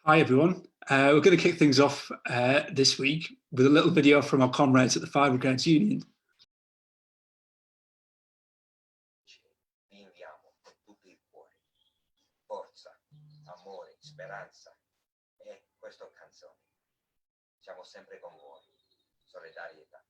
Hi everyone. We're going to kick things off this week with a little video from our comrades at the Fire Brigades Union. Vi inviamo con tutto il cuore forza, amore, speranza e questa canzone. Siamo sempre con voi. Solidarietà.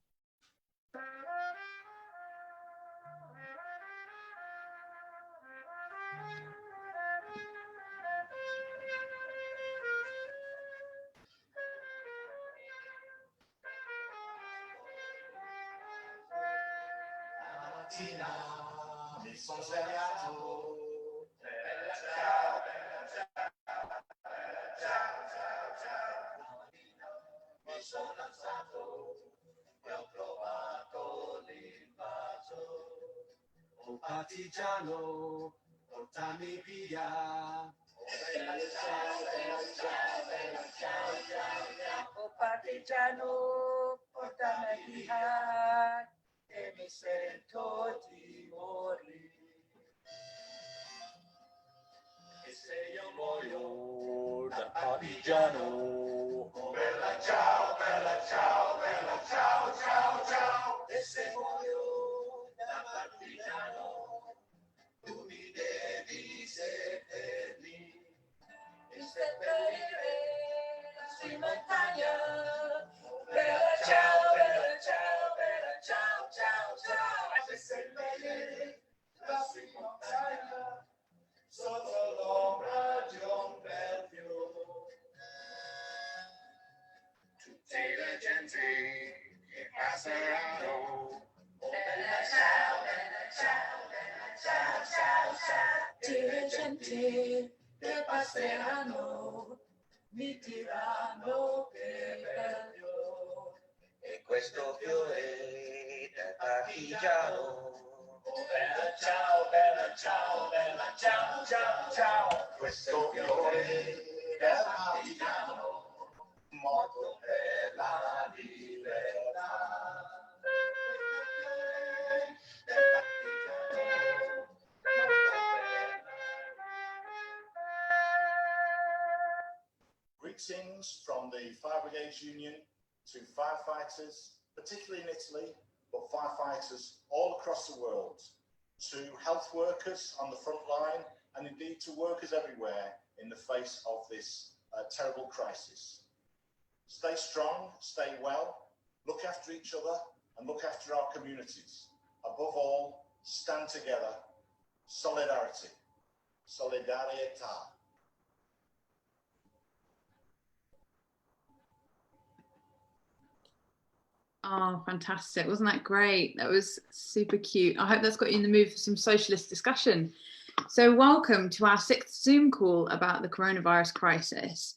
Stamattina mi sono svegliato, bella ciao, bella ciao, bella ciao, ciao, ciao. Stamattina mi sono alzato e ho provato l'invaso. Oh partigiano, portami via. Bella ciao, bella ciao, bella ciao, ciao, ciao. Oh partigiano, portami via. E mi sento di morire. E se io muoio da partigiano, oh bella ciao, bella ciao, bella ciao, ciao, ciao. E se muoio da partigiano, tu mi devi seppellire. Mi seppellire lassù in montagna. Bella ciao, bella ciao, bella ciao, ciao, ciao. E seppellire lassù in montagna, sotto l'ombra di un bel fiore. Tutte le genti che passeranno, oh bella ciao, bella ciao, bella ciao, ciao, ciao. Tutte le gente che passeranno mi diranno che bel fiore. E questo fiore del partigiano. Oh bella ciao, bella ciao, bella ciao, ciao, ciao. Questo fiore del partigiano, morto per la libertà. Del partigiano, morto per Greetings from the Fire Brigades Union to firefighters, particularly in Italy, but firefighters all across the world, to health workers on the front line, and indeed to workers everywhere in the face of this terrible crisis. Stay strong, stay well, look after each other and look after our communities. Above all, stand together. Solidarity. Solidarietà. Oh, fantastic. Wasn't that great? That was super cute. I hope that's got you in the mood for some socialist discussion. So welcome to our 6th Zoom call about the coronavirus crisis.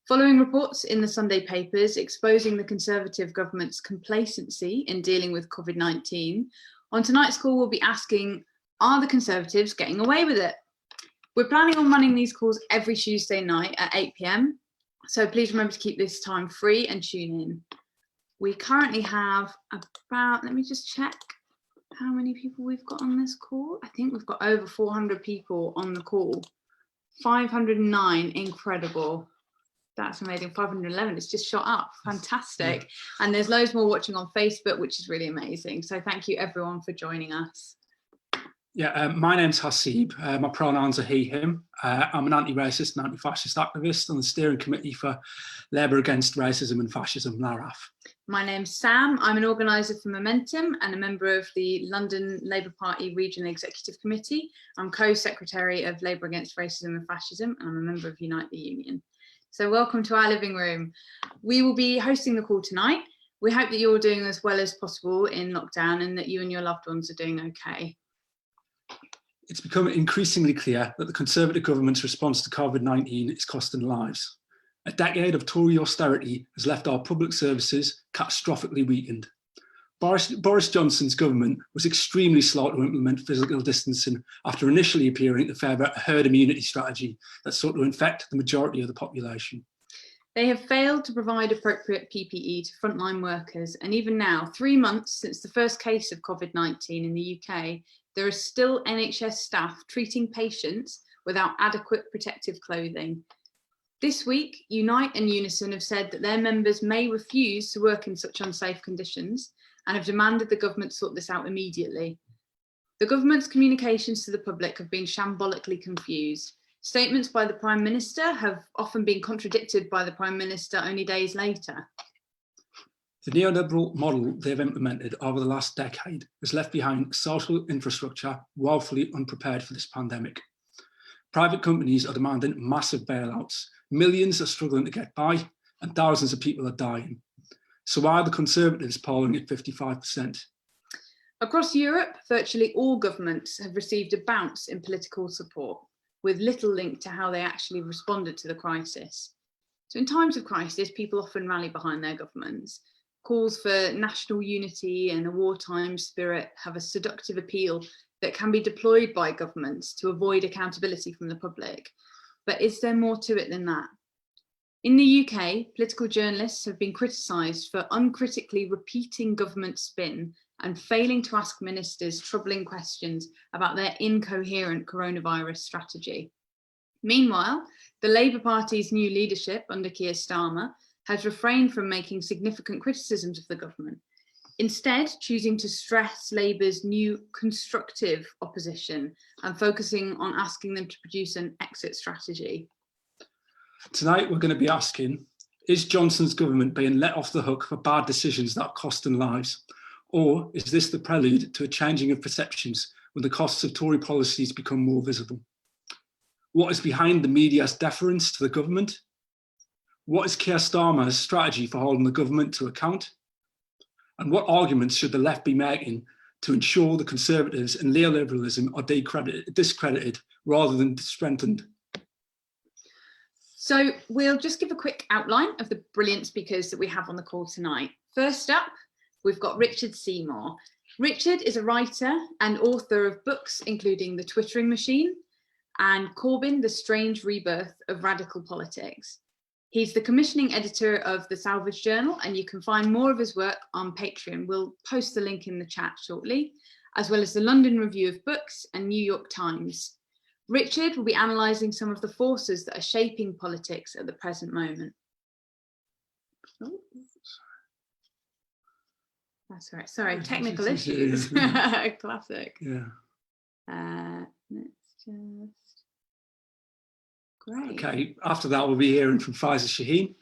Following reports in the Sunday papers exposing the Conservative government's complacency in dealing with COVID-19, on tonight's call we'll be asking, are the Conservatives getting away with it? We're planning on running these calls every Tuesday night at 8 p.m, so please remember to keep this time free and tune in. We currently have about, let me just check how many people we've got on this call. I think we've got over 400 people on the call. 509, incredible. That's amazing. 511, it's just shot up. Fantastic. Yeah. And there's loads more watching on Facebook, which is really amazing. So thank you everyone for joining us. Yeah, my name's Hasib. My pronouns are he, him. I'm an anti-racist and anti-fascist activist on the steering committee for Labour Against Racism and Fascism, LARAF. My name's Sam. I'm an organiser for Momentum and a member of the London Labour Party Regional Executive Committee. I'm co-secretary of Labour Against Racism and Fascism, and I'm a member of Unite the Union. So welcome to our living room. We will be hosting the call tonight. We hope that you're doing as well as possible in lockdown and that you and your loved ones are doing okay. It's become increasingly clear that the Conservative government's response to COVID-19 is costing lives. A decade of Tory austerity has left our public services catastrophically weakened. Boris Johnson's government was extremely slow to implement physical distancing after initially appearing to favour a herd immunity strategy that sought to infect the majority of the population. They have failed to provide appropriate PPE to frontline workers, and even now, 3 months since the first case of COVID-19 in the UK, there are still NHS staff treating patients without adequate protective clothing. This week, Unite and Unison have said that their members may refuse to work in such unsafe conditions and have demanded the government sort this out immediately. The government's communications to the public have been shambolically confused. Statements by the Prime Minister have often been contradicted by the Prime Minister only days later. The neoliberal model they've implemented over the last decade has left behind social infrastructure woefully unprepared for this pandemic. Private companies are demanding massive bailouts. Millions are struggling to get by and thousands of people are dying. So why are the Conservatives polling at 55%? Across Europe, virtually all governments have received a bounce in political support, with little link to how they actually responded to the crisis. So in times of crisis, people often rally behind their governments. Calls for national unity and a wartime spirit have a seductive appeal that can be deployed by governments to avoid accountability from the public. But is there more to it than that? In the UK, political journalists have been criticised for uncritically repeating government spin and failing to ask ministers troubling questions about their incoherent coronavirus strategy. Meanwhile, the Labour Party's new leadership under Keir Starmer has refrained from making significant criticisms of the government, instead choosing to stress Labour's new constructive opposition and focusing on asking them to produce an exit strategy. Tonight, we're going to be asking, is Johnson's government being let off the hook for bad decisions that are costing lives? Or is this the prelude to a changing of perceptions when the costs of Tory policies become more visible? What is behind the media's deference to the government? What is Keir Starmer's strategy for holding the government to account? And what arguments should the left be making to ensure the Conservatives and neoliberalism are discredited rather than strengthened? So we'll just give a quick outline of the brilliant speakers that we have on the call tonight. First up, we've got Richard Seymour. Richard is a writer and author of books including The Twittering Machine and Corbyn, The Strange Rebirth of Radical Politics. He's the commissioning editor of the Salvage Journal, and you can find more of his work on Patreon. We'll post the link in the chat shortly, as well as the London Review of Books and New York Times. Richard will be analysing some of the forces that are shaping politics at the present moment. Oh. That's right. Sorry, technical issues. Classic. Yeah. Let's just. Great. Okay, after that, we'll be hearing from Faiza Shaheen.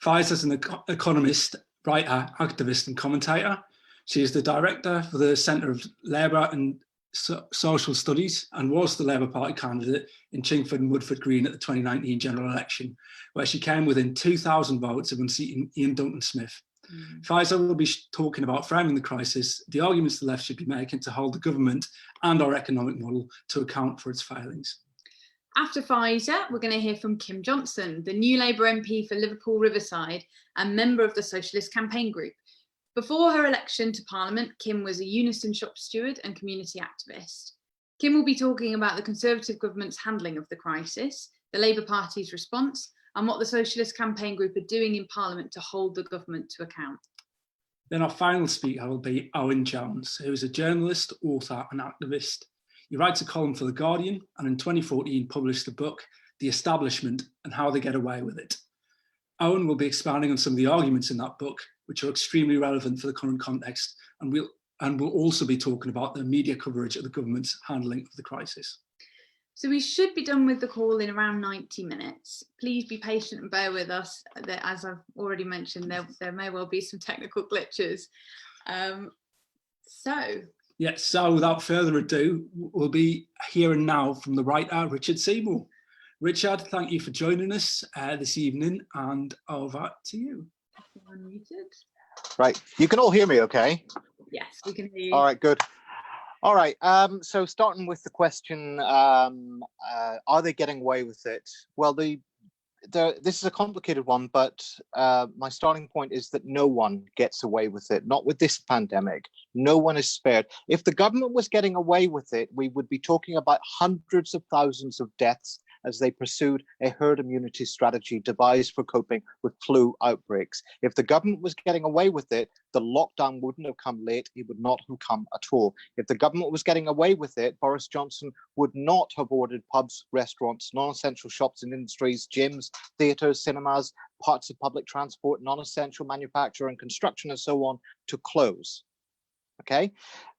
Faiza is an economist, writer, activist, and commentator. She is the director for the Centre of Labour and Social Studies and was the Labour Party candidate in Chingford and Woodford Green at the 2019 general election, where she came within 2,000 votes of unseating Ian Duncan-Smith. Faiza will be talking about framing the crisis, the arguments the left should be making to hold the government and our economic model to account for its failings. After Faiza, we're going to hear from Kim Johnson, the new Labour MP for Liverpool Riverside and member of the Socialist Campaign Group. Before her election to Parliament, Kim was a Unison shop steward and community activist. Kim will be talking about the Conservative government's handling of the crisis, the Labour Party's response, and what the Socialist Campaign Group are doing in Parliament to hold the government to account. Then our final speaker will be Owen Jones, who is a journalist, author and activist. He writes a column for The Guardian and in 2014 published the book, The Establishment and How They Get Away With It. Owen will be expanding on some of the arguments in that book, which are extremely relevant for the current context, and we'll also be talking about the media coverage of the government's handling of the crisis. So we should be done with the call in around 90 minutes. Please be patient and bear with us. As I've already mentioned, there may well be some technical glitches. So without further ado, we'll be hearing now from the writer, Richard Seymour. Richard, thank you for joining us this evening, and over to you. Unmuted. Right, you can all hear me okay? Yes, we can hear you. All right, good. All right, so starting with the question, are they getting away with it? Well, this is a complicated one, but my starting point is that no one gets away with it, not with this pandemic. No one is spared. If the government was getting away with it, we would be talking about hundreds of thousands of deaths as they pursued a herd immunity strategy devised for coping with flu outbreaks. If the government was getting away with it, the lockdown wouldn't have come late, it would not have come at all. If the government was getting away with it, Boris Johnson would not have ordered pubs, restaurants, non-essential shops and industries, gyms, theatres, cinemas, parts of public transport, non-essential manufacture and construction and so on to close. Okay,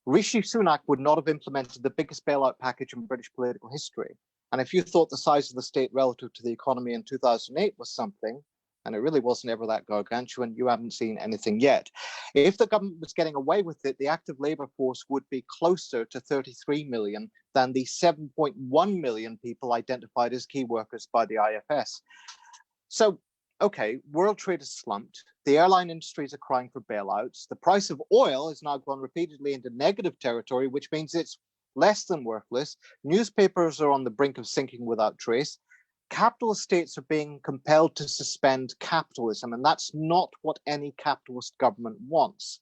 Rishi Sunak would not have implemented the biggest bailout package in British political history. And if you thought the size of the state relative to the economy in 2008 was something, and it really wasn't ever that gargantuan, you haven't seen anything yet. If the government was getting away with it, the active labour force would be closer to 33 million than the 7.1 million people identified as key workers by the IFS. So, okay, world trade has slumped. The airline industries are crying for bailouts. The price of oil has now gone repeatedly into negative territory, which means it's less than worthless. Newspapers are on the brink of sinking without trace. Capitalist states are being compelled to suspend capitalism, and that's not what any capitalist government wants.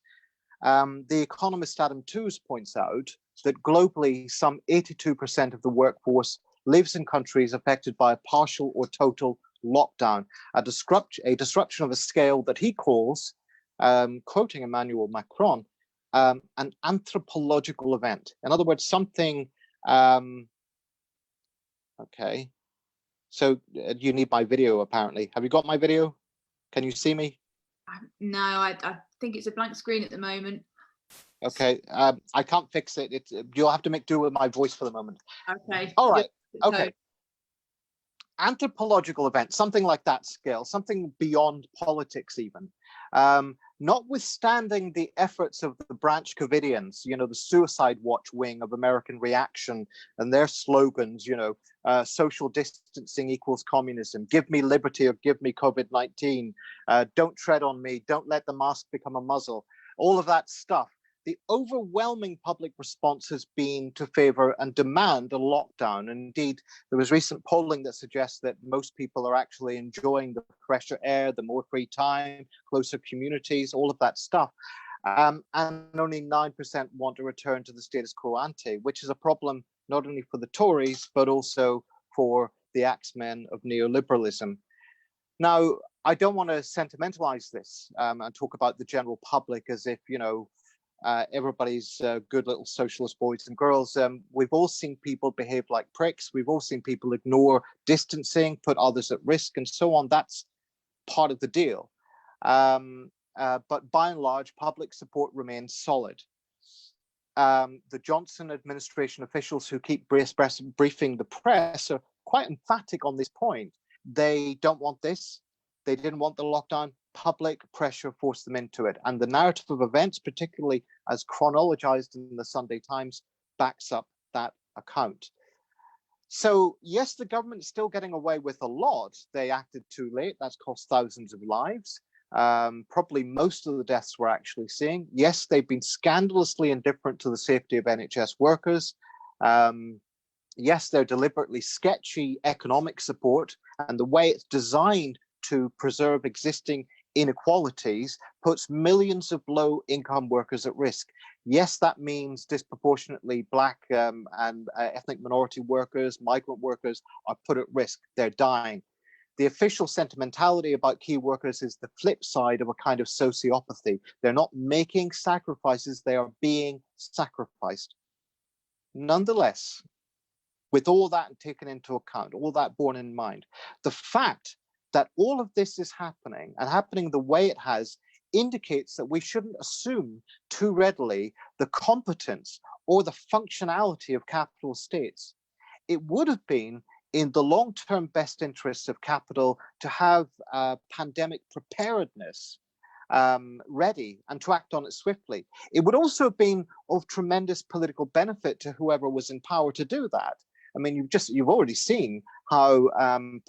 The economist Adam Tooze points out that globally, some 82% of the workforce lives in countries affected by a partial or total lockdown, a disruption of a scale that he calls, quoting Emmanuel Macron, an anthropological event. In other words, something, okay, so you need my video apparently. Have you got my video? Can you see me? No, I think it's a blank screen at the moment. Okay, I can't fix it. You'll have to make do with my voice for the moment. Okay. All right, So, okay. Anthropological event, something like that scale, something beyond politics even. Notwithstanding the efforts of the Branch Covidians, you know, the suicide watch wing of American Reaction and their slogans, you know, social distancing equals communism, give me liberty or give me COVID-19, don't tread on me, don't let the mask become a muzzle, all of that stuff. The overwhelming public response has been to favor and demand a lockdown. And indeed, there was recent polling that suggests that most people are actually enjoying the fresher air, the more free time, closer communities, all of that stuff. And only 9% want to return to the status quo ante, which is a problem not only for the Tories, but also for the axemen of neoliberalism. Now, I don't want to sentimentalize this and talk about the general public as if, you know, everybody's good little socialist boys and girls. We've all seen people behave like pricks. We've all seen people ignore distancing, put others at risk, and so on. That's part of the deal. But by and large, public support remains solid. The Johnson administration officials who keep briefing the press are quite emphatic on this point. They don't want this. They didn't want the lockdown. Public pressure forced them into it. And the narrative of events, particularly as chronologized in the Sunday Times, backs up that account. So yes, the government is still getting away with a lot. They acted too late. That's cost thousands of lives. Probably most of the deaths we're actually seeing. Yes, they've been scandalously indifferent to the safety of NHS workers. Yes, they're deliberately sketchy economic support, and the way it's designed to preserve existing inequalities puts millions of low-income workers at risk. Yes, that means disproportionately Black and ethnic minority workers, migrant workers are put at risk. They're dying. The official sentimentality about key workers is the flip side of a kind of sociopathy. They're not making sacrifices, they are being sacrificed. Nonetheless, with all that taken into account, all that borne in mind, the fact that all of this is happening and happening the way it has indicates that we shouldn't assume too readily the competence or the functionality of capital states. It would have been in the long-term best interests of capital to have pandemic preparedness ready and to act on it swiftly. It would also have been of tremendous political benefit to whoever was in power to do that. I mean, you've already seen how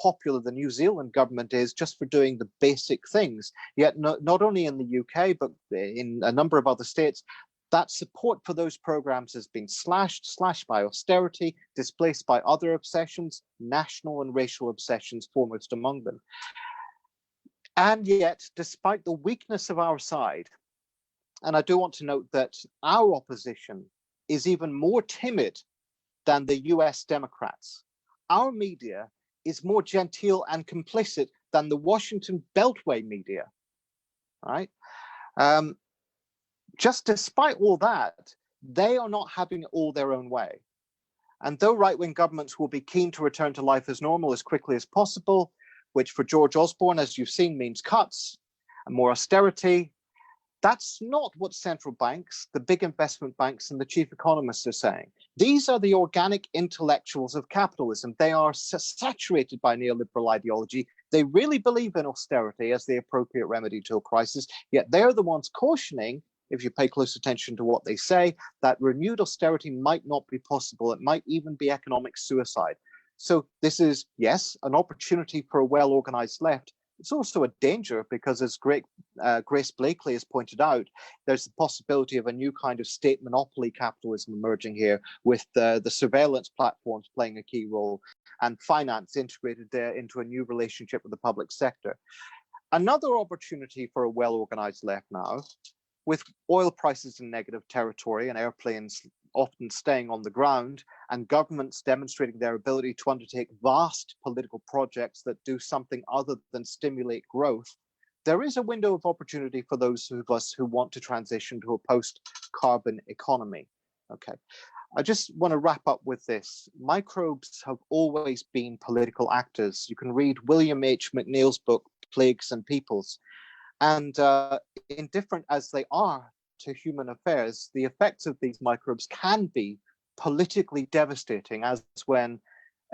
popular the New Zealand government is just for doing the basic things. Yet not only in the UK, but in a number of other states, that support for those programs has been slashed by austerity, displaced by other obsessions, national and racial obsessions foremost among them. And yet, despite the weakness of our side, and I do want to note that our opposition is even more timid than the US Democrats, our media is more genteel and complicit than the Washington Beltway media, right? Just despite all that, they are not having it all their own way. And though right-wing governments will be keen to return to life as normal as quickly as possible, which for George Osborne, as you've seen, means cuts and more austerity, that's not what central banks, the big investment banks, and the chief economists are saying. These are the organic intellectuals of capitalism. They are saturated by neoliberal ideology. They really believe in austerity as the appropriate remedy to a crisis, yet they're the ones cautioning, if you pay close attention to what they say, that renewed austerity might not be possible. It might even be economic suicide. So this is, yes, an opportunity for a well-organized left. It's also a danger because, as Grace Blakely has pointed out, there's the possibility of a new kind of state monopoly capitalism emerging here, with the surveillance platforms playing a key role and finance integrated into a new relationship with the public sector. Another opportunity for a well-organized left now, with oil prices in negative territory and airplanes often staying on the ground, and governments demonstrating their ability to undertake vast political projects that do something other than stimulate growth, there is a window of opportunity for those of us who want to transition to a post-carbon economy. Okay, I just want to wrap up with this. Microbes have always been political actors. You can read William H. McNeill's book, Plagues and Peoples. And indifferent as they are to human affairs, the effects of these microbes can be politically devastating, as when,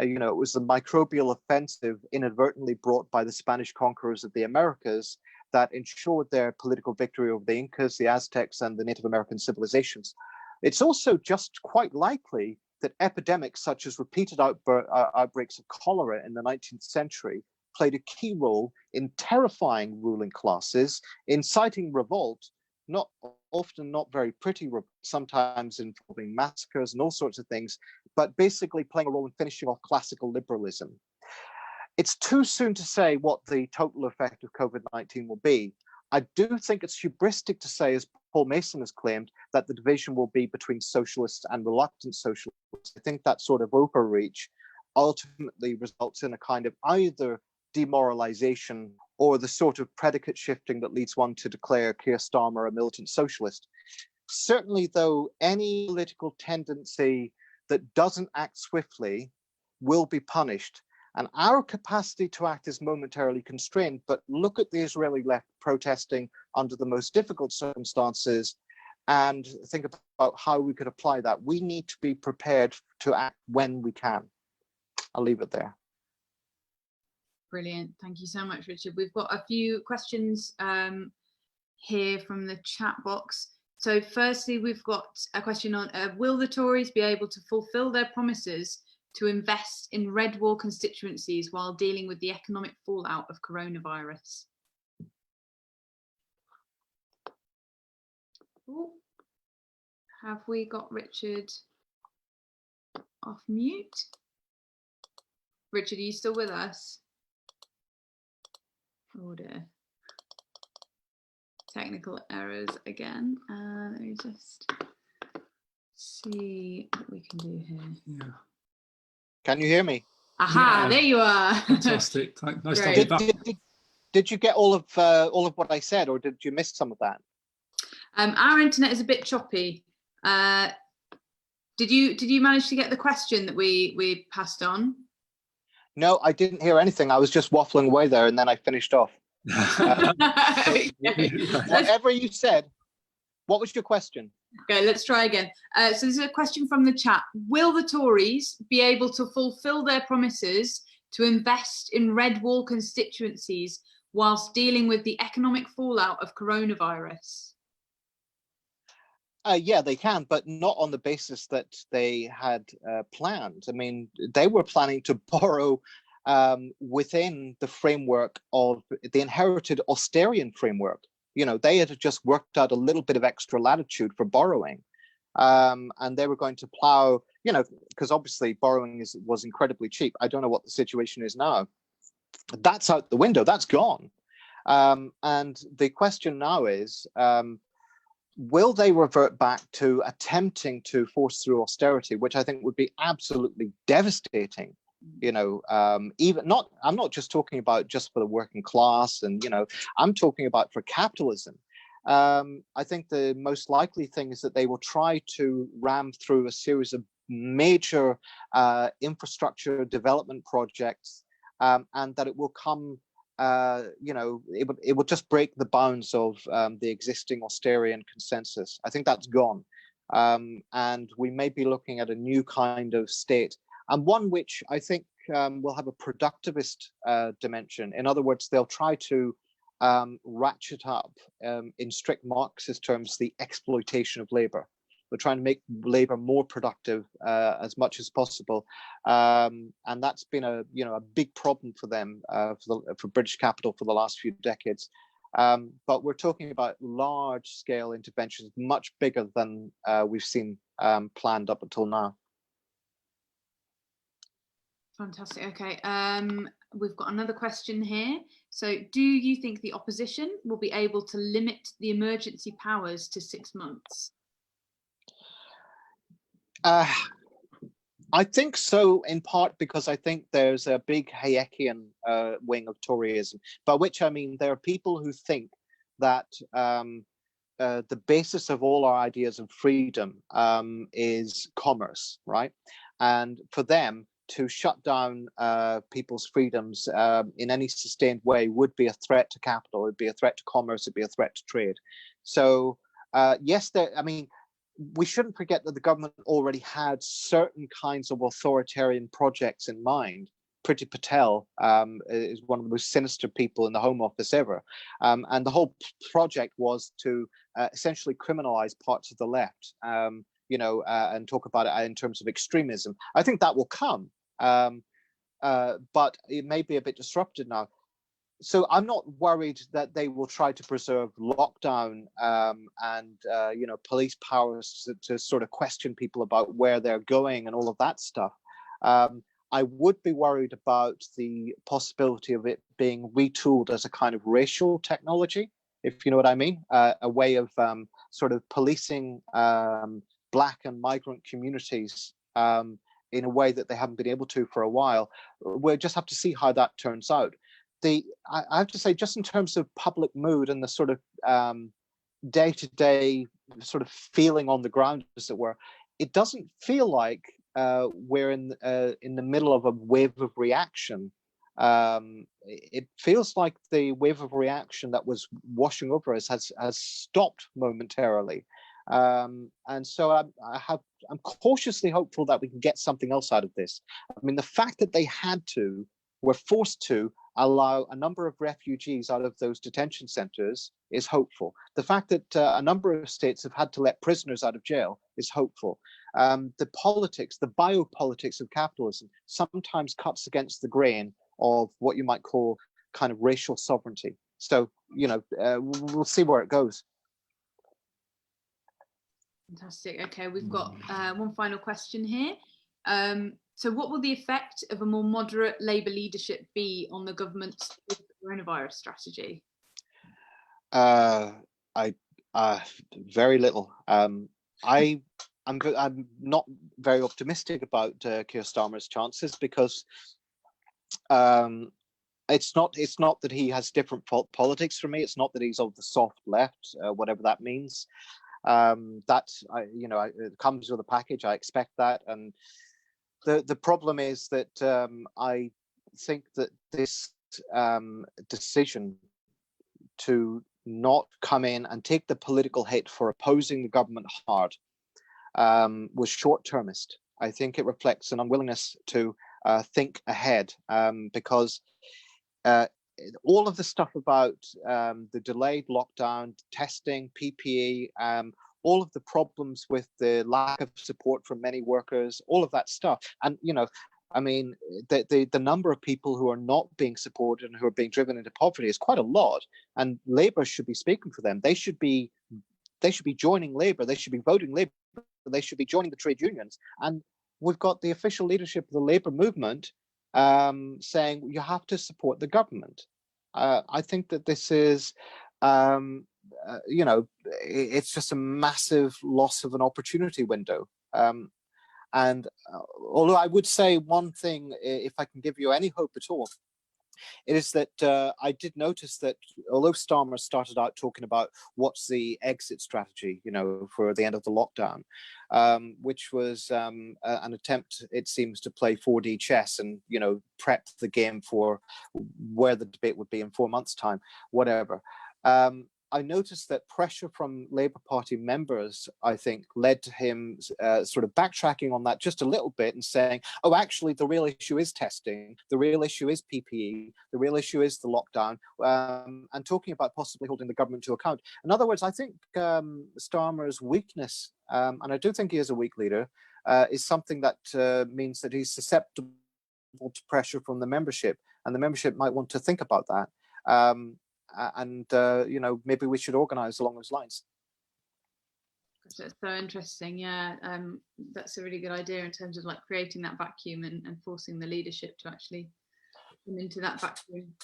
it was the microbial offensive inadvertently brought by the Spanish conquerors of the Americas that ensured their political victory over the Incas, the Aztecs, and the Native American civilizations. It's also just quite likely that epidemics such as repeated outbreaks of cholera in the 19th century played a key role in terrifying ruling classes, inciting revolt, often not very pretty, sometimes involving massacres and all sorts of things, but basically playing a role in finishing off classical liberalism. It's too soon to say what the total effect of COVID-19 will be. I do think it's hubristic to say, as Paul Mason has claimed, that the division will be between socialists and reluctant socialists. I think that sort of overreach ultimately results in a kind of either demoralization or the sort of predicate shifting that leads one to declare Keir Starmer a militant socialist. Certainly, though, any political tendency that doesn't act swiftly will be punished. And our capacity to act is momentarily constrained, but look at the Israeli left protesting under the most difficult circumstances and think about how we could apply that. We need to be prepared to act when we can. I'll leave it there. Brilliant. Thank you so much, Richard. We've got a few questions here from the chat box. So firstly, we've got a question on, will the Tories be able to fulfill their promises to invest in red wall constituencies while dealing with the economic fallout of coronavirus? Ooh. Have we got Richard off mute? Richard, are you still with us? Oh dear. Technical errors again. Let me just see what we can do here. Yeah. Can you hear me? Aha, Yeah. there you are. Fantastic. Nice to have Great. you back. Did you get all of what I said, or did you miss some of that? Our internet is a bit choppy. Did you manage to get the question that we passed on? No, I didn't hear anything. I was just waffling away there, and then I finished off. Okay. Whatever you said, what was your question? Okay, let's try again. So there's a question from the chat. Will the Tories be able to fulfill their promises to invest in red wall constituencies whilst dealing with the economic fallout of coronavirus? Yeah, they can, but not on the basis that they had planned. I mean, they were planning to borrow within the framework of the inherited Austerian framework. They had just worked out a little bit of extra latitude for borrowing. And they were going to plow, because obviously borrowing was incredibly cheap. I don't know what the situation is now. That's out the window, that's gone. And the question now is, will they revert back to attempting to force through austerity, which I think would be absolutely devastating Even not, I'm not just talking about just for the working class, and I'm talking about for capitalism. I think the most likely thing is that they will try to ram through a series of major infrastructure development projects, and that it will come, it will just break the bounds of the existing austerity consensus. I think that's gone, and we may be looking at a new kind of state, and one which I think will have a productivist dimension. In other words, they'll try to ratchet up, in strict Marxist terms, the exploitation of labor. We're trying to make labor more productive as much as possible, and that's been a big problem for them, for British capital for the last few decades. But we're talking about large-scale interventions, much bigger than we've seen planned up until now. Fantastic. Okay, we've got another question here. So, do you think the opposition will be able to limit the emergency powers to 6 months? I think so, in part because I think there's a big Hayekian wing of Toryism, by which I mean there are people who think that the basis of all our ideas of freedom is commerce, right? And for them, to shut down people's freedoms in any sustained way would be a threat to capital, it'd be a threat to commerce, it'd be a threat to trade. So yes, we shouldn't forget that the government already had certain kinds of authoritarian projects in mind. Priti Patel is one of the most sinister people in the Home Office ever. And the whole project was to essentially criminalize parts of the left, and talk about it in terms of extremism. I think that will come, but it may be a bit disrupted now. So I'm not worried that they will try to preserve lockdown and police powers to sort of question people about where they're going and all of that stuff. I would be worried about the possibility of it being retooled as a kind of racial technology, if you know what I mean, a way of sort of policing Black and migrant communities in a way that they haven't been able to for a while. We'll just have to see how that turns out. I have to say, just in terms of public mood and the sort of day-to-day sort of feeling on the ground, as it were, it doesn't feel like we're in the middle of a wave of reaction. It feels like the wave of reaction that was washing over us has stopped momentarily. And so I'm cautiously hopeful that we can get something else out of this. I mean, the fact that they were forced to allow a number of refugees out of those detention centers is hopeful. The fact that a number of states have had to let prisoners out of jail is hopeful. The politics, the biopolitics of capitalism sometimes cuts against the grain of what you might call kind of racial sovereignty. So, we'll see where it goes. Fantastic. Okay, we've got one final question here. So what will the effect of a more moderate Labour leadership be on the government's coronavirus strategy? Very little. I'm not very optimistic about Keir Starmer's chances, because it's not that he has different politics from me. It's not that he's of the soft left, whatever that means. It comes with a package. I expect that, and the problem is that I think that this decision to not come in and take the political hit for opposing the government hard was short-termist. I think it reflects an unwillingness to think ahead, because all of the stuff about the delayed lockdown, testing, PPE, all of the problems with the lack of support from many workers, all of that stuff. And, the number of people who are not being supported and who are being driven into poverty is quite a lot. And Labour should be speaking for them. They should be joining Labour. They should be voting Labour. They should be joining the trade unions. And we've got the official leadership of the Labour movement saying you have to support the government. I think that this is, it's just a massive loss of an opportunity window. And although I would say one thing, if I can give you any hope at all, it is that I did notice that although Starmer started out talking about what's the exit strategy, for the end of the lockdown, which was an attempt, it seems, to play 4D chess and, prep the game for where the debate would be in 4 months' time, whatever. I noticed that pressure from Labour Party members, I think, led to him sort of backtracking on that just a little bit and saying, oh, actually, the real issue is testing. The real issue is PPE. The real issue is the lockdown, and talking about possibly holding the government to account. In other words, I think Starmer's weakness, and I do think he is a weak leader, is something that means that he's susceptible to pressure from the membership, and the membership might want to think about that. Maybe we should organise along those lines. That's so interesting. Yeah, that's a really good idea in terms of creating that vacuum and forcing the leadership to actually come into that vacuum,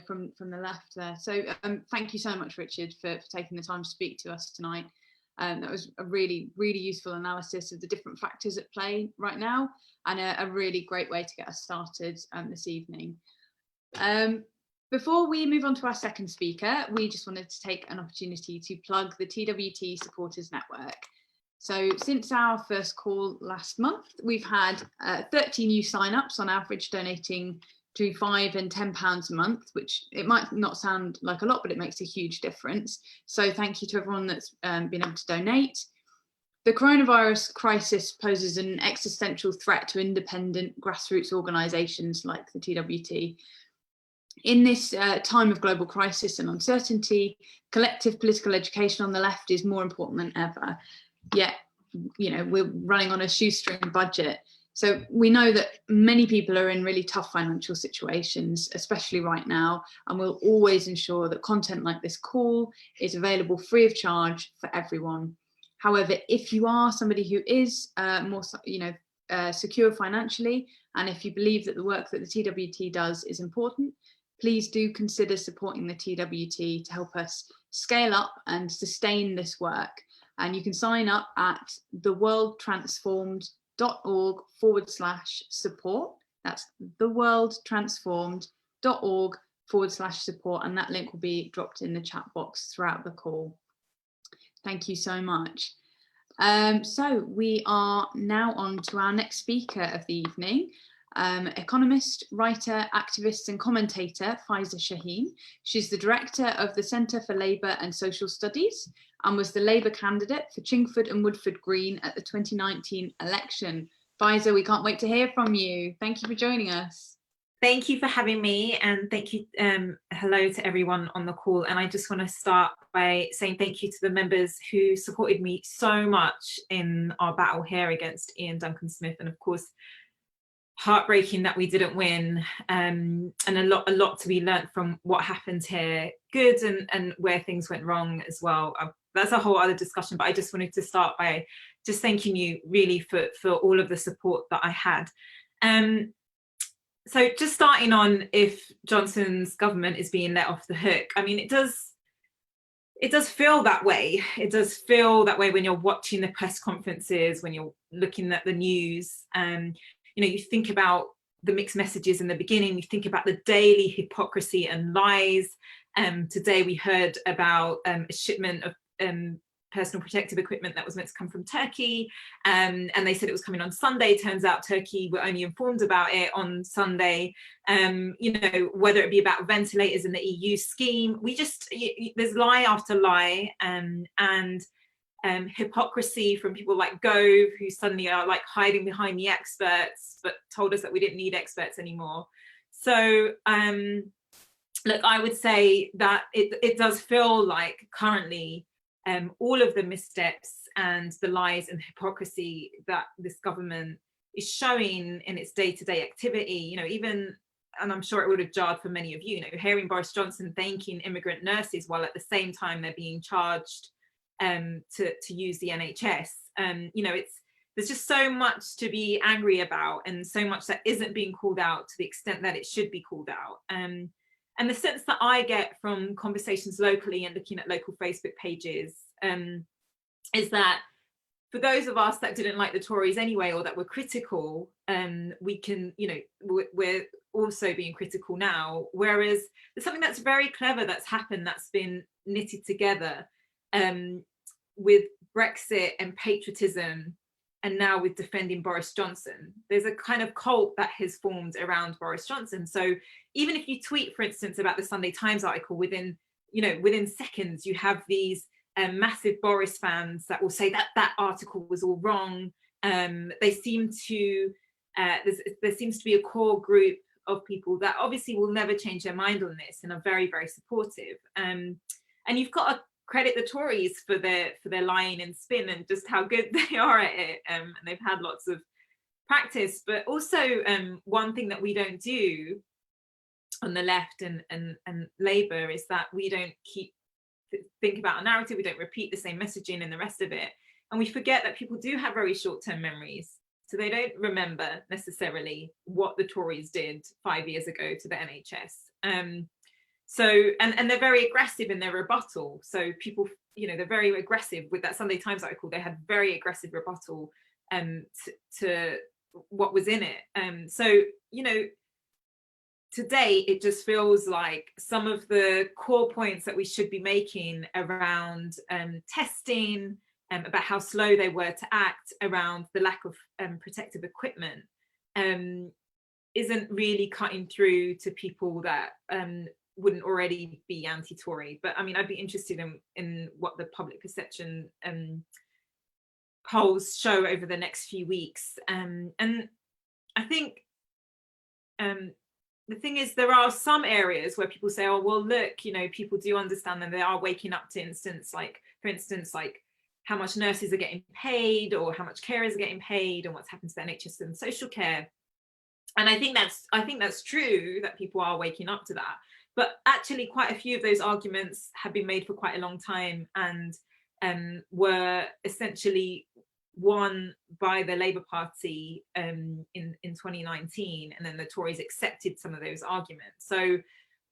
from the left there. So thank you so much, Richard, for taking the time to speak to us tonight. That was a really, really useful analysis of the different factors at play right now, and a really great way to get us started this evening. Before we move on to our second speaker, we just wanted to take an opportunity to plug the TWT Supporters Network. So since our first call last month, we've had 30 new sign-ups on average, donating to £5 and £10 a month, which it might not sound like a lot, but it makes a huge difference. So thank you to everyone that's been able to donate. The coronavirus crisis poses an existential threat to independent grassroots organisations like the TWT. In this time of global crisis and uncertainty, collective political education on the left is more important than ever. Yet, we're running on a shoestring budget. So we know that many people are in really tough financial situations, especially right now, and we'll always ensure that content like this call is available free of charge for everyone. However, if you are somebody who is more, secure financially, and if you believe that the work that the TWT does is important, please do consider supporting the TWT to help us scale up and sustain this work. And you can sign up at theworldtransformed.org/support. That's theworldtransformed.org/support. And that link will be dropped in the chat box throughout the call. Thank you so much. So we are now on to our next speaker of the evening. Economist, writer, activist and commentator Faiza Shaheen. She's the director of the Centre for Labour and Social Studies and was the Labour candidate for Chingford and Woodford Green at the 2019 election. Faiza, we can't wait to hear from you. Thank you for joining us. Thank you for having me, and thank you. Hello to everyone on the call. And I just want to start by saying thank you to the members who supported me so much in our battle here against Ian Duncan Smith, and of course, heartbreaking that we didn't win, and a lot to be learnt from what happened here, good and where things went wrong as well. That's a whole other discussion, but I just wanted to start by just thanking you really for all of the support that I had. So just starting on if Johnson's government is being let off the hook, I mean, it does feel that way. It does feel that way when you're watching the press conferences, when you're looking at the news. You think about the mixed messages in the beginning, you think about the daily hypocrisy and lies. Today we heard about a shipment of personal protective equipment that was meant to come from Turkey, and they said it was coming on Sunday. Turns out Turkey were only informed about it on Sunday. Whether it be about ventilators in the EU scheme, there's lie after lie, and hypocrisy from people like Gove, who suddenly are hiding behind the experts, but told us that we didn't need experts anymore. So look, I would say that it does feel like currently all of the missteps and the lies and hypocrisy that this government is showing in its day-to-day activity, even, and I'm sure it would have jarred for many of you, hearing Boris Johnson thanking immigrant nurses while at the same time they're being charged to use the NHS. There's just so much to be angry about, and so much that isn't being called out to the extent that it should be called out. And the sense that I get from conversations locally and looking at local Facebook pages is that for those of us that didn't like the Tories anyway, or that were critical, we can, we're also being critical now. Whereas there's something that's very clever that's happened, that's been knitted together with Brexit and patriotism, and now with defending Boris Johnson. There's a kind of cult that has formed around Boris Johnson. So even if you tweet, for instance, about the Sunday Times article, within seconds, you have these massive Boris fans that will say that that article was all wrong. They seem to, there seems to be a core group of people that obviously will never change their mind on this and are very, very supportive. And you've got to credit the Tories for their lying and spin and just how good they are at it. And they've had lots of practice. But also one thing that we don't do on the left and Labour is that we don't think about a narrative, we don't repeat the same messaging and the rest of it. And we forget that people do have very short-term memories. So they don't remember necessarily what the Tories did 5 years ago to the NHS. So, and they're very aggressive in their rebuttal. So people, they're very aggressive with that Sunday Times article. They had very aggressive rebuttal to what was in it. So, today, it just feels like some of the core points that we should be making around testing, about how slow they were to act, around the lack of protective equipment, isn't really cutting through to people that wouldn't already be anti-Tory. But I mean, I'd be interested in what the public perception polls show over the next few weeks. And I think the thing is, there are some areas where people say, oh, well, look, people do understand and they are waking up to for instance, how much nurses are getting paid or how much carers are getting paid and what's happened to the NHS and social care. And I think that's true, that people are waking up to that. But actually, quite a few of those arguments have been made for quite a long time and were essentially won by the Labour Party in 2019, and then the Tories accepted some of those arguments. So,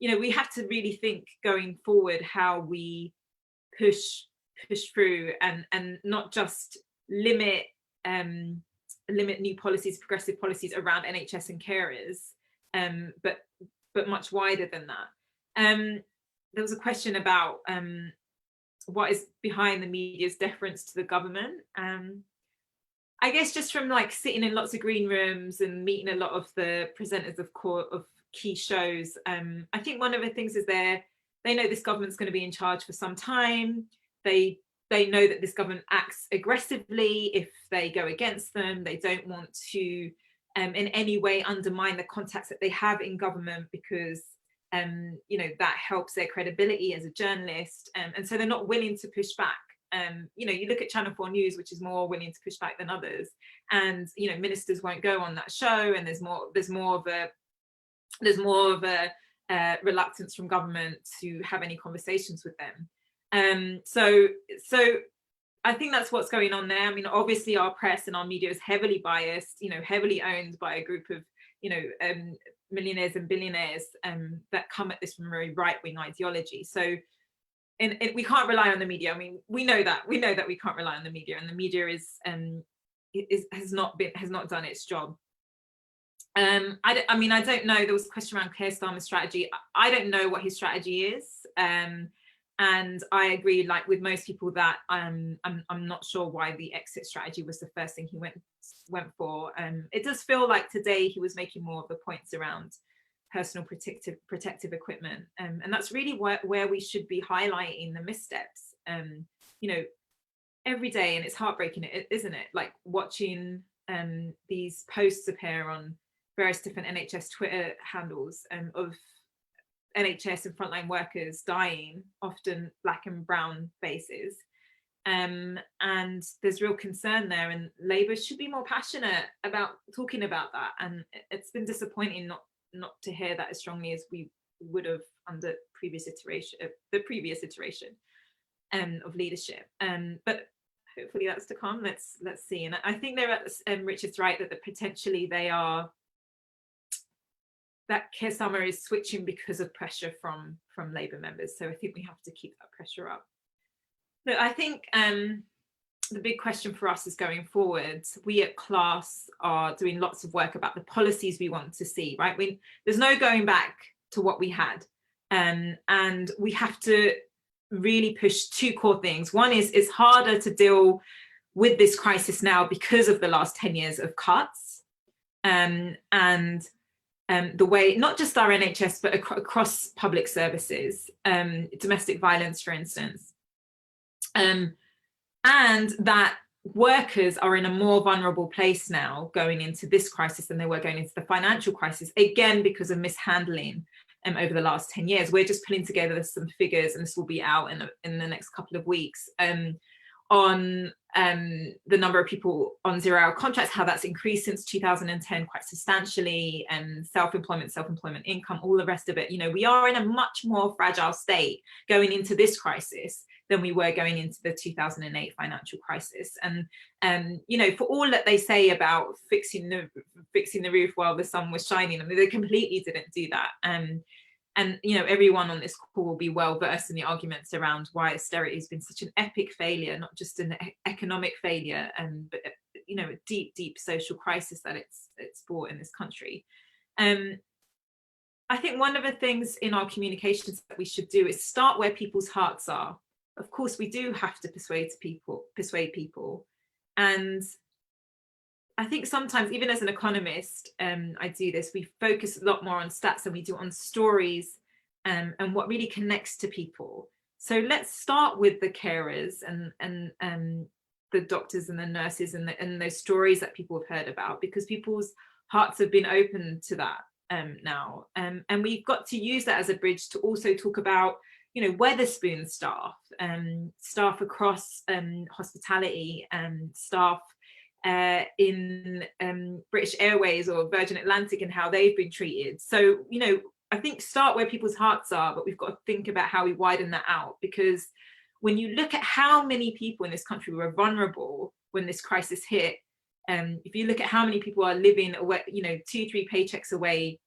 we have to really think going forward how we push through and not just limit new policies, progressive policies around NHS and carers, but much wider than that. There was a question about what is behind the media's deference to the government. I guess just from sitting in lots of green rooms and meeting a lot of the presenters of key shows, I think one of the things is they know this government's going to be in charge for some time. They know that this government acts aggressively if they go against them. They don't want to in any way undermine the contacts that they have in government, because that helps their credibility as a journalist, and so they're not willing to push back. You look at Channel 4 News, which is more willing to push back than others, and ministers won't go on that show, and there's more of a reluctance from government to have any conversations with them. So I think that's what's going on there. I mean, obviously our press and our media is heavily biased, heavily owned by a group of millionaires and billionaires that come at this from a very right-wing ideology. So we can't rely on the media. I mean, we know that we can't rely on the media, and the media has not done its job. I don't know. There was a question around Keir Starmer's strategy. I don't know what his strategy is, and I agree, with most people, that I'm not sure why the exit strategy was the first thing he went for. It does feel like today he was making more of the points around personal protective equipment, and that's really where we should be highlighting the missteps. Every day, and it's heartbreaking, isn't it? Watching these posts appear on various different NHS Twitter handles of NHS and frontline workers dying, often black and brown faces, and there's real concern there, and Labour should be more passionate about talking about that. And it's been disappointing not to hear that as strongly as we would have under the previous iteration of leadership. But hopefully that's to come. Let's see. And I think Richard's right that potentially that Keir Starmer is switching because of pressure from Labour members. So I think we have to keep that pressure up. But I think the big question for us is going forward. We at Class are doing lots of work about the policies we want to see, right? There's no going back to what we had. And we have to really push two core things. One is it's harder to deal with this crisis now because of the last 10 years of cuts and the way, not just our NHS, but across public services, domestic violence, for instance. And that workers are in a more vulnerable place now going into this crisis than they were going into the financial crisis, again, because of mishandling over the last 10 years. We're just putting together some figures, and this will be out in the next couple of weeks, on the number of people on 0-hour contracts, how that's increased since 2010 quite substantially, and self-employment income, all the rest of it. You know, we are in a much more fragile state going into this crisis than we were going into the 2008 financial crisis. And you know, for all that they say about fixing the roof while the sun was shining, I mean, they completely didn't do that. And you know, everyone on this call will be well versed in the arguments around why austerity has been such an epic failure, not just an economic failure, but you know, a deep social crisis that it's brought in this country. I think one of the things in our communications that we should do is start where people's hearts are. Of course, we do have to persuade people, and I think sometimes, even as an economist, I do this, we focus a lot more on stats than we do on stories and what really connects to people. So let's start with the carers and the doctors and the nurses and those stories that people have heard about, because people's hearts have been open to that now. And we've got to use that as a bridge to also talk about, you know, Wetherspoon staff, staff across hospitality, staff in British Airways or Virgin Atlantic and how they've been treated. So, you know, I think start where people's hearts are, but we've got to think about how we widen that out, because when you look at how many people in this country were vulnerable when this crisis hit, if you look at how many people are living away, you know, 2-3 paychecks away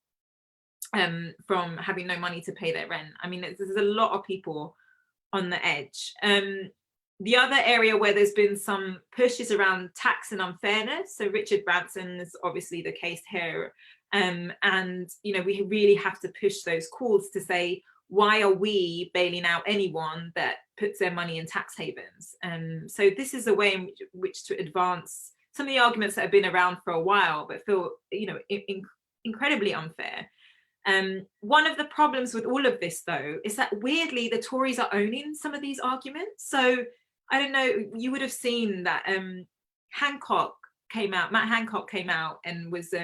from having no money to pay their rent, I mean, there's a lot of people on the edge. The other area where there's been some push is around tax and unfairness. So Richard Branson is obviously the case here. And, you know, we really have to push those calls to say, why are we bailing out anyone that puts their money in tax havens? So this is a way in which to advance some of the arguments that have been around for a while, but feel, you know, incredibly unfair. One of the problems with all of this, though, is that weirdly the Tories are owning some of these arguments. So I don't know, you would have seen that Matt Hancock came out and was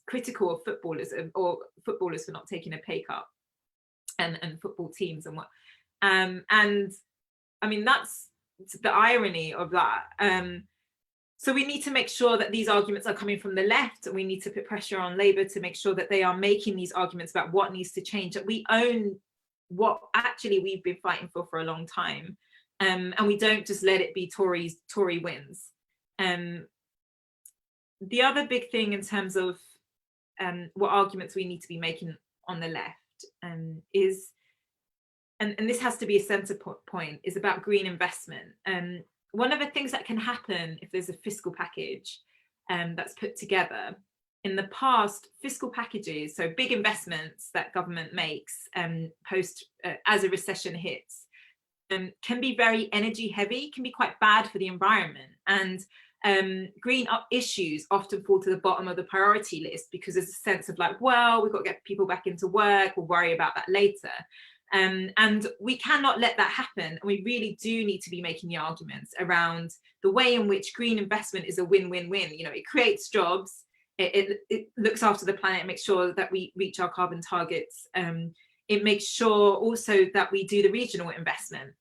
critical of footballers for not taking a pay cut, and football teams and what. And I mean, that's the irony of that. So we need to make sure that these arguments are coming from the left, and we need to put pressure on Labour to make sure that they are making these arguments about what needs to change, that we own what actually we've been fighting for a long time. And we don't just let it be Tory wins. The other big thing in terms of what arguments we need to be making on the left is, and this has to be a centre point, is about green investment. One of the things that can happen if there's a fiscal package that's put together, in the past, fiscal packages, so big investments that government makes as a recession hits, can be very energy heavy, can be quite bad for the environment. And green issues often fall to the bottom of the priority list because there's a sense of like, well, we've got to get people back into work, we'll worry about that later. And we cannot let that happen. And we really do need to be making the arguments around the way in which green investment is a win-win-win. You know, it creates jobs, it looks after the planet, makes sure that we reach our carbon targets. It makes sure also that we do the regional investment.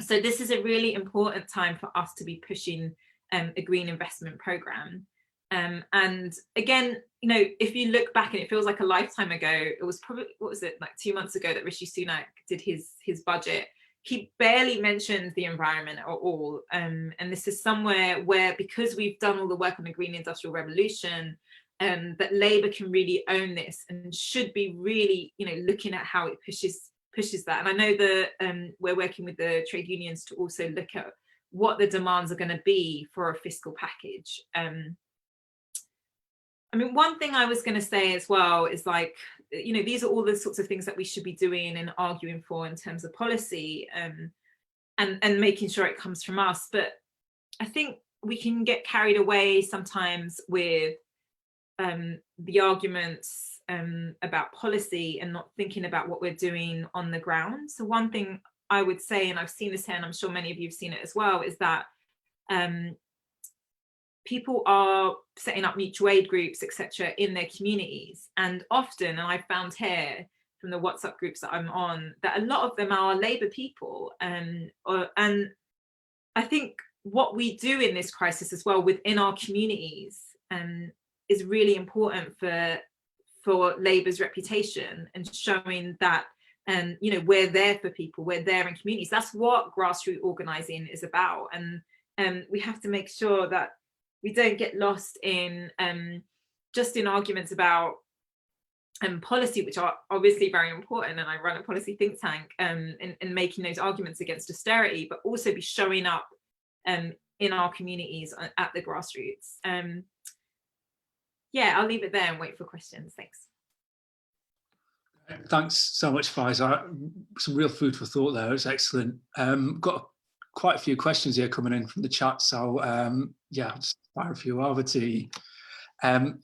So this is a really important time for us to be pushing a green investment programme. And again, you know, if you look back, and it feels like a lifetime ago, it was probably, what was it, like 2 months ago that Rishi Sunak did his budget. He barely mentioned the environment at all. And this is somewhere where, because we've done all the work on the Green Industrial Revolution, that Labour can really own this and should be really, you know, looking at how it pushes that. And I know that we're working with the trade unions to also look at what the demands are going to be for a fiscal package. I mean, one thing I was going to say as well is, like, you know, these are all the sorts of things that we should be doing and arguing for in terms of policy, and making sure it comes from us. But I think we can get carried away sometimes with the arguments about policy and not thinking about what we're doing on the ground. So one thing I would say, and I've seen this here, and I'm sure many of you have seen it as well, is that people are setting up mutual aid groups, etc., in their communities. And often, and I found here from the WhatsApp groups that I'm on, that a lot of them are Labour people. And I think what we do in this crisis as well within our communities is really important for Labour's reputation, and showing that you know, we're there for people, we're there in communities. That's what grassroots organising is about. And we have to make sure that we don't get lost in just in arguments about policy, which are obviously very important, and I run a policy think tank in making those arguments against austerity, but also be showing up in our communities at the grassroots. Yeah, I'll leave it there and wait for questions. Thanks. Thanks so much, Faiza. Some real food for thought there. It's excellent. Got quite a few questions here coming in from the chat, so yeah, I'll just fire a few over to you.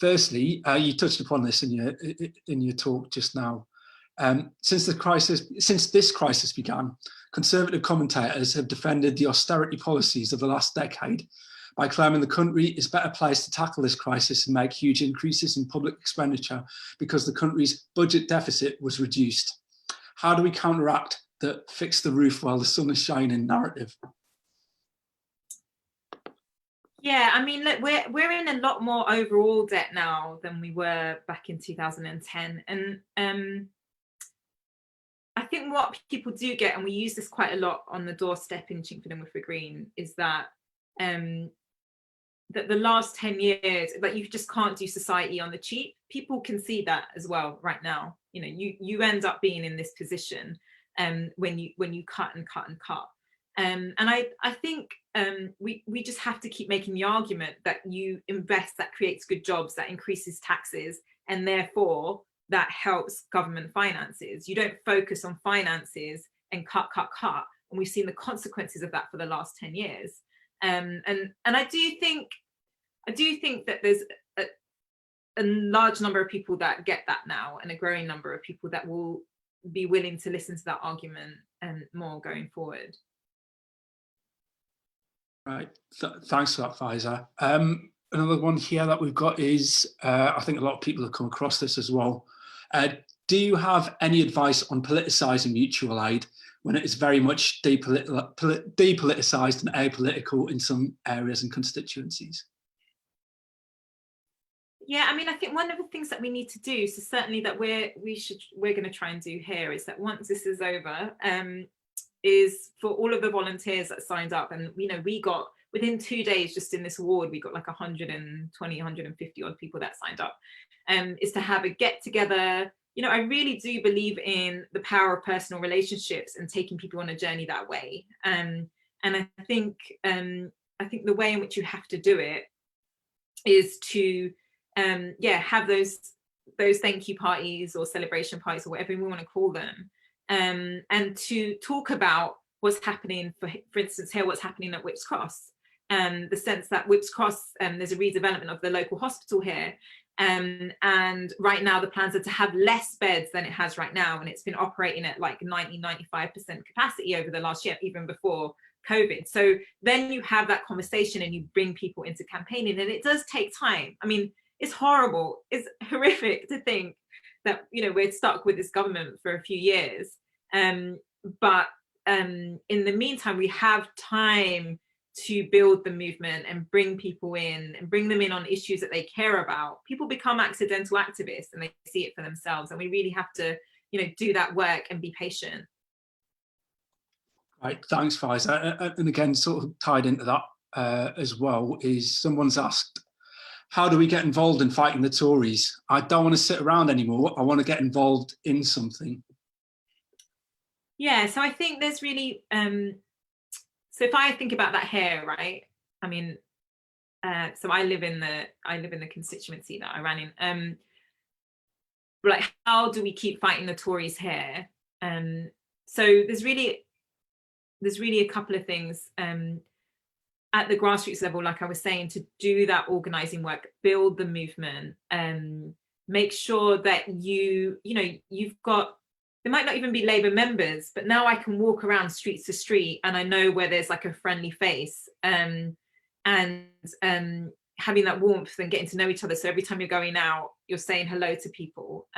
Firstly, you touched upon this in your talk just now. Since this crisis began, Conservative commentators have defended the austerity policies of the last decade by claiming the country is better placed to tackle this crisis and make huge increases in public expenditure because the country's budget deficit was reduced. How do we counteract the fix the roof while the sun is shining narrative? Yeah, I mean, look, we're in a lot more overall debt now than we were back in 2010, and I think what people do get, and we use this quite a lot on the doorstep in Chingford and Woodford Green, is that that the last 10 years, like, you just can't do society on the cheap. People can see that as well right now. You know, you end up being in this position when you cut and cut and cut. And I think we just have to keep making the argument that you invest, that creates good jobs, that increases taxes, and therefore that helps government finances. You don't focus on finances and cut. And we've seen the consequences of that for the last 10 years. And I do think that there's a large number of people that get that now, and a growing number of people that will be willing to listen to that argument and more going forward. Right, thanks for that, Faiza. Another one here that we've got is, I think a lot of people have come across this as well. Do you have any advice on politicising mutual aid when it is very much depoliticised and apolitical in some areas and constituencies? Yeah, I mean, I think one of the things that we need to do, so certainly that we're going to try and do here, is that once this is over, is for all of the volunteers that signed up, and you know, we got within 2 days, just in this award, we got like 120, 150 odd people that signed up, is to have a get together. You know, I really do believe in the power of personal relationships and taking people on a journey that way. And I think the way in which you have to do it is to have those thank you parties or celebration parties or whatever we want to call them, and to talk about what's happening, for instance here, what's happening at Whipps Cross, the sense that Whipps Cross, there's a redevelopment of the local hospital here, and right now the plans are to have less beds than it has right now, and it's been operating at like 90-95% capacity over the last year, even before COVID. So then you have that conversation and you bring people into campaigning, and it does take time. I mean, it's horrible, it's horrific to think that, you know, we're stuck with this government for a few years, but in the meantime we have time to build the movement and bring people in and bring them in on issues that they care about. People become accidental activists and they see it for themselves, and we really have to, you know, do that work and be patient. Right, thanks, Faiza. And again, sort of tied into that as well, is someone's asked, how do we get involved in fighting the Tories? I don't want to sit around anymore. I want to get involved in something. Yeah, so I think there's really So if I think about that here, right, I mean, so I live in the constituency that I ran in. Like, how do we keep fighting the Tories here? So there's really a couple of things at the grassroots level, like I was saying, to do that organizing work, build the movement, make sure that you've got, there might not even be Labour members, but now I can walk around street to street and I know where there's like a friendly face, and having that warmth and getting to know each other. So every time you're going out, you're saying hello to people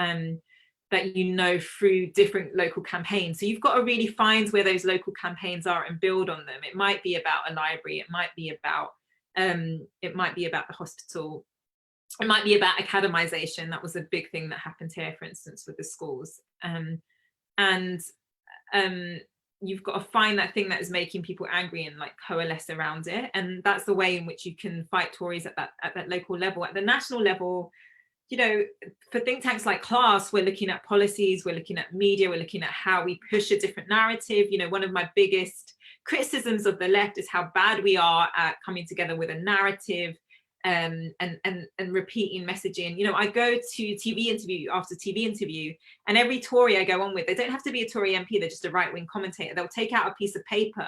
that you know through different local campaigns. So you've got to really find where those local campaigns are and build on them. It might be about a library, it might be about the hospital, it might be about academisation. That was a big thing that happened here, for instance, with the schools. You've got to find that thing that is making people angry and like coalesce around it. And that's the way in which you can fight Tories at that local level. At the national level, you know, for think tanks like Class, we're looking at policies, we're looking at media, we're looking at how we push a different narrative. You know, one of my biggest criticisms of the left is how bad we are at coming together with a narrative and repeating messaging. You know, I go to TV interview after TV interview, and every Tory I go on with, they don't have to be a Tory MP, they're just a right-wing commentator. They'll take out a piece of paper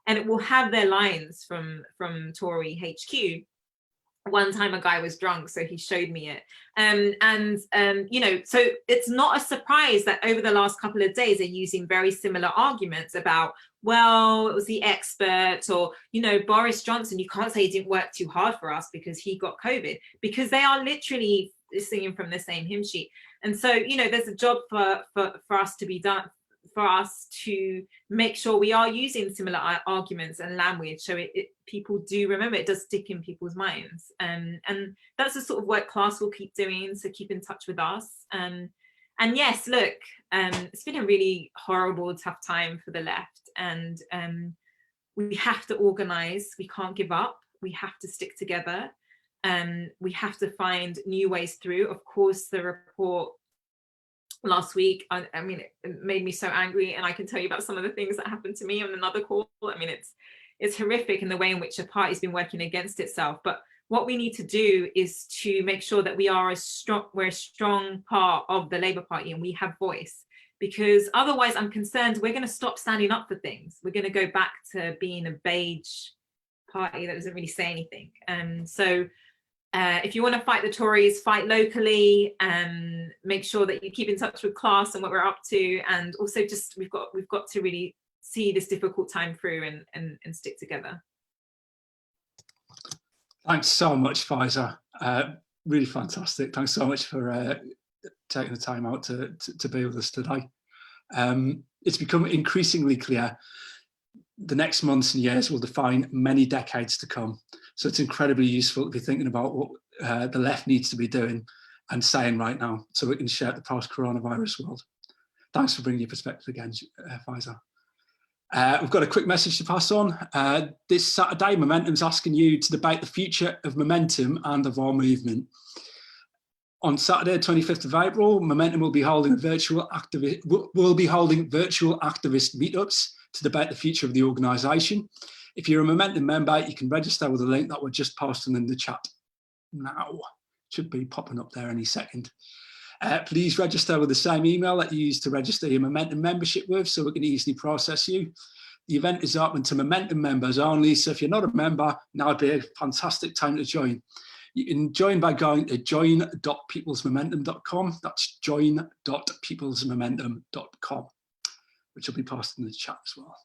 and it will have their lines from Tory HQ. One time a guy was drunk, so he showed me it. You know, so it's not a surprise that over the last couple of days they're using very similar arguments about, well, it was the expert, or, you know, Boris Johnson, you can't say he didn't work too hard for us because he got COVID, because they are literally singing from the same hymn sheet. And so, you know, there's a job for us to be done, for us to make sure we are using similar arguments and language, so people do remember, it does stick in people's minds, and that's the sort of work Class will keep doing. So keep in touch with us, and yes, look, it's been a really horrible, tough time for the left, and we have to organize, we can't give up, we have to stick together, we have to find new ways through. Of course, the report last week, I mean, it made me so angry, and I can tell you about some of the things that happened to me on another call. I mean, it's horrific in the way in which a party's been working against itself. But what we need to do is to make sure that we're a strong part of the Labour Party and we have voice, because otherwise I'm concerned we're going to stop standing up for things. We're going to go back to being a beige party that doesn't really say anything. So if you want to fight the Tories, fight locally, and make sure that you keep in touch with Class and what we're up to, and also just we've got to really see this difficult time through and stick together. Thanks so much, Faiza. Really fantastic. Thanks so much for taking the time out to be with us today. It's become increasingly clear the next months and years will define many decades to come. So it's incredibly useful to be thinking about what the left needs to be doing and saying right now, so we can shape the post-coronavirus world. Thanks for bringing your perspective again, Faiza. We've got a quick message to pass on. This Saturday, Momentum's asking you to debate the future of Momentum and of our movement. On Saturday, 25th of April, Momentum will be holding virtual activist meetups to debate the future of the organisation. If you're a Momentum member, you can register with a link that we're just posting in the chat now. Should be popping up there any second. Please register with the same email that you used to register your Momentum membership with, so we can easily process you. The event is open to Momentum members only, so if you're not a member, now would be a fantastic time to join. You can join by going to join.peoplesmomentum.com. That's join.peoplesmomentum.com, which will be posted in the chat as well.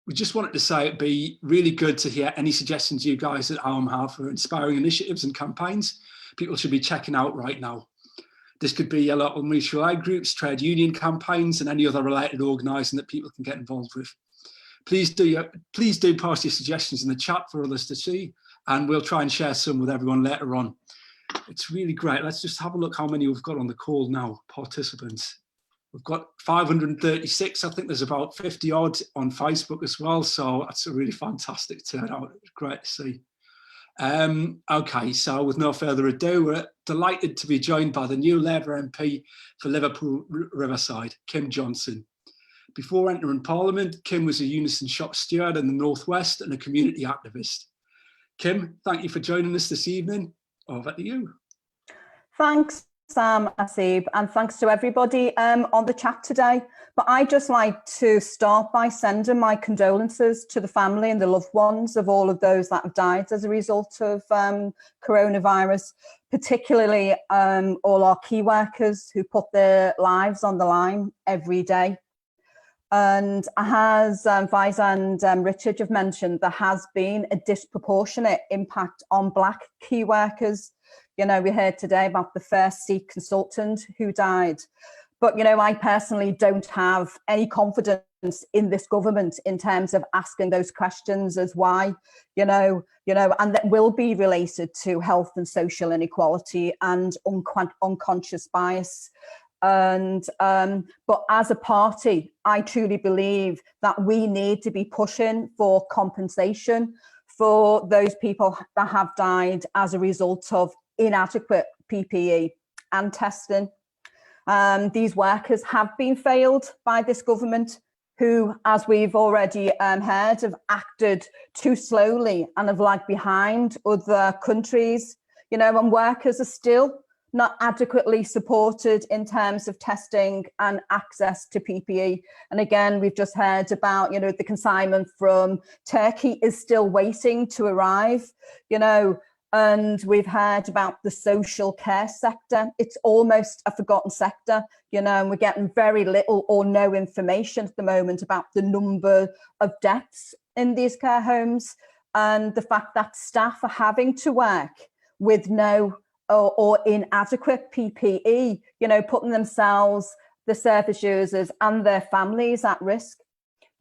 We just wanted to say it'd be really good to hear any suggestions you guys at home have for inspiring initiatives and campaigns people should be checking out right now. This could be your local mutual aid groups, trade union campaigns, and any other related organising that people can get involved with. Please do post your suggestions in the chat for others to see, and we'll try and share some with everyone later on. It's really great. Let's just have a look how many we've got on the call now, participants. We've got 536. I think there's about 50 odd on Facebook as well. So that's a really fantastic turnout. It's great to see. Okay, so with no further ado, we're delighted to be joined by the new Labour MP for Liverpool Riverside, Kim Johnson. Before entering Parliament, Kim was a Unison shop steward in the Northwest and a community activist. Kim, thank you for joining us this evening. Over to you. Thanks, Sam, Asib, and thanks to everybody on the chat today. But I'd just like to start by sending my condolences to the family and the loved ones of all of those that have died as a result of coronavirus, particularly all our key workers who put their lives on the line every day. And as Faiza and Richard have mentioned, there has been a disproportionate impact on Black key workers. You know, we heard today about the first Sikh consultant who died. But, you know, I personally don't have any confidence in this government in terms of asking those questions as why, and that will be related to health and social inequality and unconscious bias. And but as a party, I truly believe that we need to be pushing for compensation for those people that have died as a result of inadequate PPE and testing. These workers have been failed by this government, who, as we've already heard, have acted too slowly and have lagged behind other countries, and workers are still not adequately supported in terms of testing and access to PPE. And again, we've just heard about, the consignment from Turkey is still waiting to arrive, and we've heard about the social care sector. It's almost a forgotten sector, and we're getting very little or no information at the moment about the number of deaths in these care homes, and the fact that staff are having to work with no or inadequate PPE, putting themselves, the service users and their families at risk,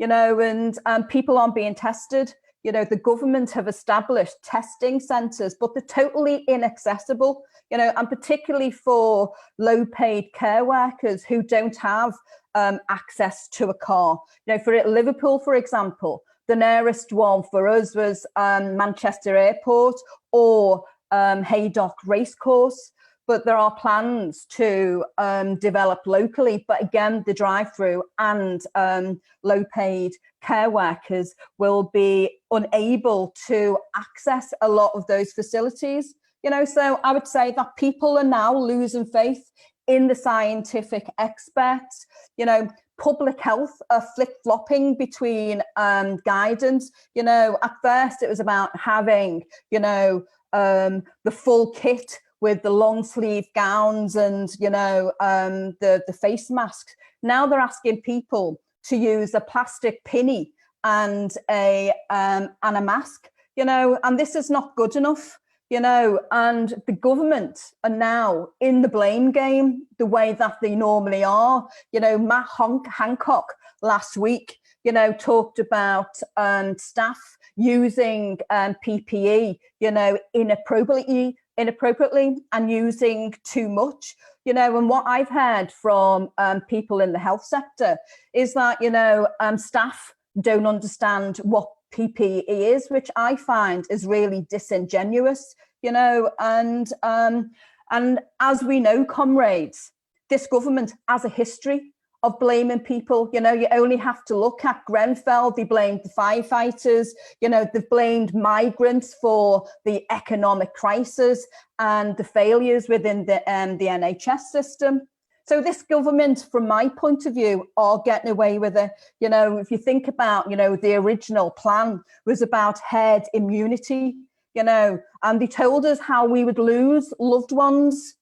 and people aren't being tested. The government have established testing centres, but they're totally inaccessible, and particularly for low-paid care workers who don't have access to a car. For Liverpool, for example, the nearest one for us was Manchester Airport or Haydock Racecourse, but there are plans to develop locally. But again, the drive-through and low-paid care workers will be unable to access a lot of those facilities. So I would say that people are now losing faith in the scientific experts. Public health are flip-flopping between guidance. At first it was about having, the full kit with the long sleeve gowns and, the face masks. Now they're asking people to use a plastic pinny and a mask, and this is not good enough, and the government are now in the blame game the way that they normally are. Matt Hancock last week, talked about staff using PPE, inappropriately and using too much, and what I've heard from people in the health sector is that, staff don't understand what PPE is, which I find is really disingenuous, and as we know, comrades, this government has a history of blaming people. You only have to look at Grenfell. They blamed the firefighters, they've blamed migrants for the economic crisis and the failures within the NHS system. So this government, from my point of view, are getting away with it. If you think about, the original plan was about herd immunity, and they told us how we would lose loved ones,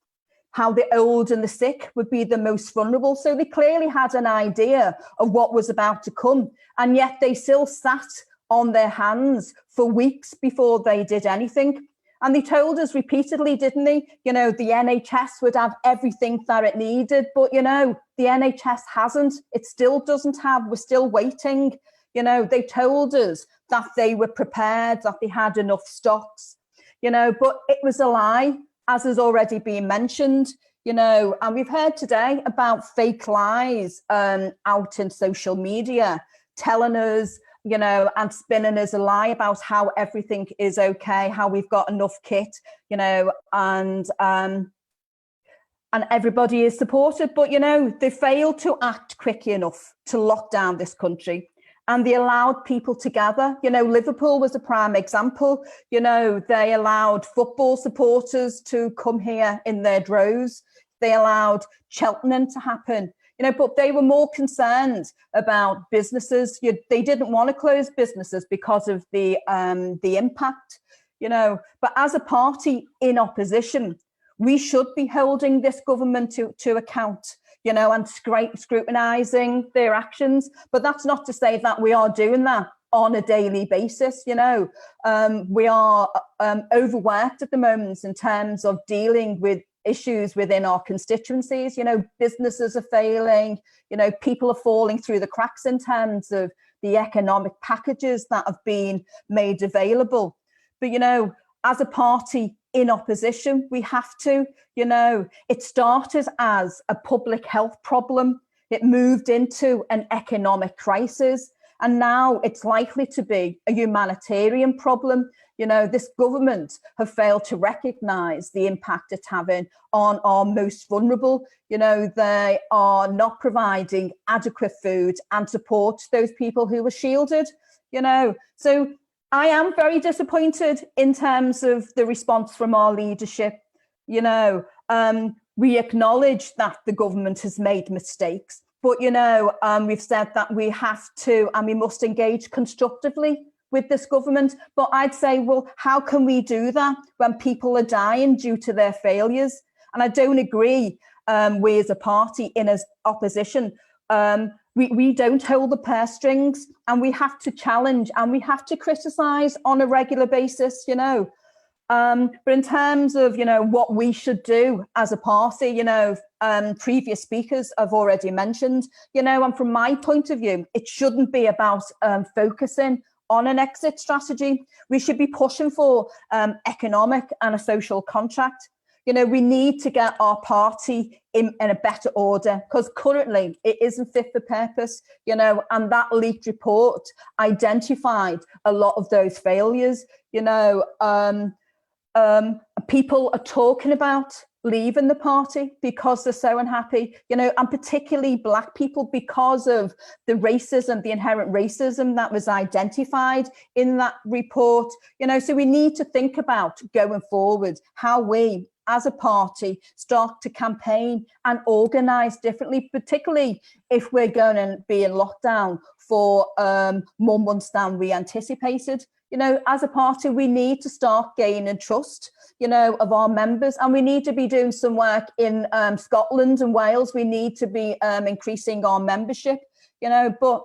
how the old and the sick would be the most vulnerable. So they clearly had an idea of what was about to come, and yet they still sat on their hands for weeks before they did anything. And they told us repeatedly, didn't they? The NHS would have everything that it needed, but the NHS hasn't. It still doesn't have. We're still waiting. They told us that they were prepared, that they had enough stocks, but it was a lie, as has already been mentioned, and we've heard today about fake lies out in social media, telling us, and spinning us a lie about how everything is okay, how we've got enough kit, and and everybody is supported. But, you know, they failed to act quickly enough to lock down this country. And they allowed people to gather. You know, Liverpool was a prime example. You know, they allowed football supporters to come here in their droves. They allowed Cheltenham to happen. You know, but they were more concerned about businesses. They didn't want to close businesses because of the impact. You know, but as a party in opposition, we should be holding this government to account, you know, and scrutinising their actions. But that's not to say that we are doing that on a daily basis. You know, we are overworked at the moment in terms of dealing with issues within our constituencies. You know, businesses are failing, you know, people are falling through the cracks in terms of the economic packages that have been made available. But, you know, as a party in opposition, we have to, you know, it started as a public health problem. It moved into an economic crisis. And now it's likely to be a humanitarian problem. You know, this government have failed to recognise the impact it's having on our most vulnerable. You know, they are not providing adequate food and support to those people who were shielded, you know. So I am very disappointed in terms of the response from our leadership. You know, we acknowledge that the government has made mistakes, but, you know, we've said that we have to and we must engage constructively with this government. But I'd say, well, how can we do that when people are dying due to their failures? And I don't agree, we as a party in as opposition, we don't hold the purse strings, and we have to challenge and we have to criticise on a regular basis, you know. But in terms of, you know, what we should do as a party, you know, previous speakers have already mentioned, you know, and from my point of view, it shouldn't be about focusing on an exit strategy. We should be pushing for economic and a social contract. You know, we need to get our party in a better order, because currently it isn't fit for purpose, you know, and that leaked report identified a lot of those failures. You know, people are talking about leaving the party because they're so unhappy, you know, and particularly Black people, because of the racism, the inherent racism that was identified in that report. You know, so we need to think about going forward how we as a party start to campaign and organise differently, particularly if we're going to be in lockdown for more months than we anticipated. You know, as a party, we need to start gaining trust, you know, of our members, and we need to be doing some work in Scotland and Wales. We need to be increasing our membership, you know. But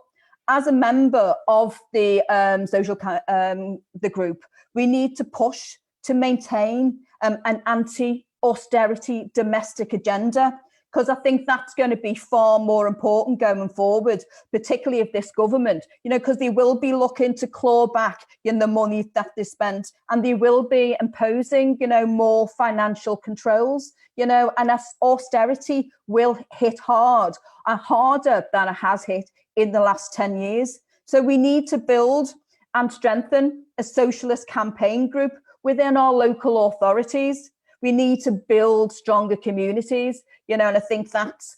as a member of the the group, we need to push to maintain an anti-austerity domestic agenda, because I think that's going to be far more important going forward, particularly if this government, you know, because they will be looking to claw back in the money that they spent, and they will be imposing, you know, more financial controls, you know, and as austerity will hit hard and harder than it has hit in the last 10 years. So we need to build and strengthen a socialist campaign group within our local authorities. We need to build stronger communities, you know, and I think that's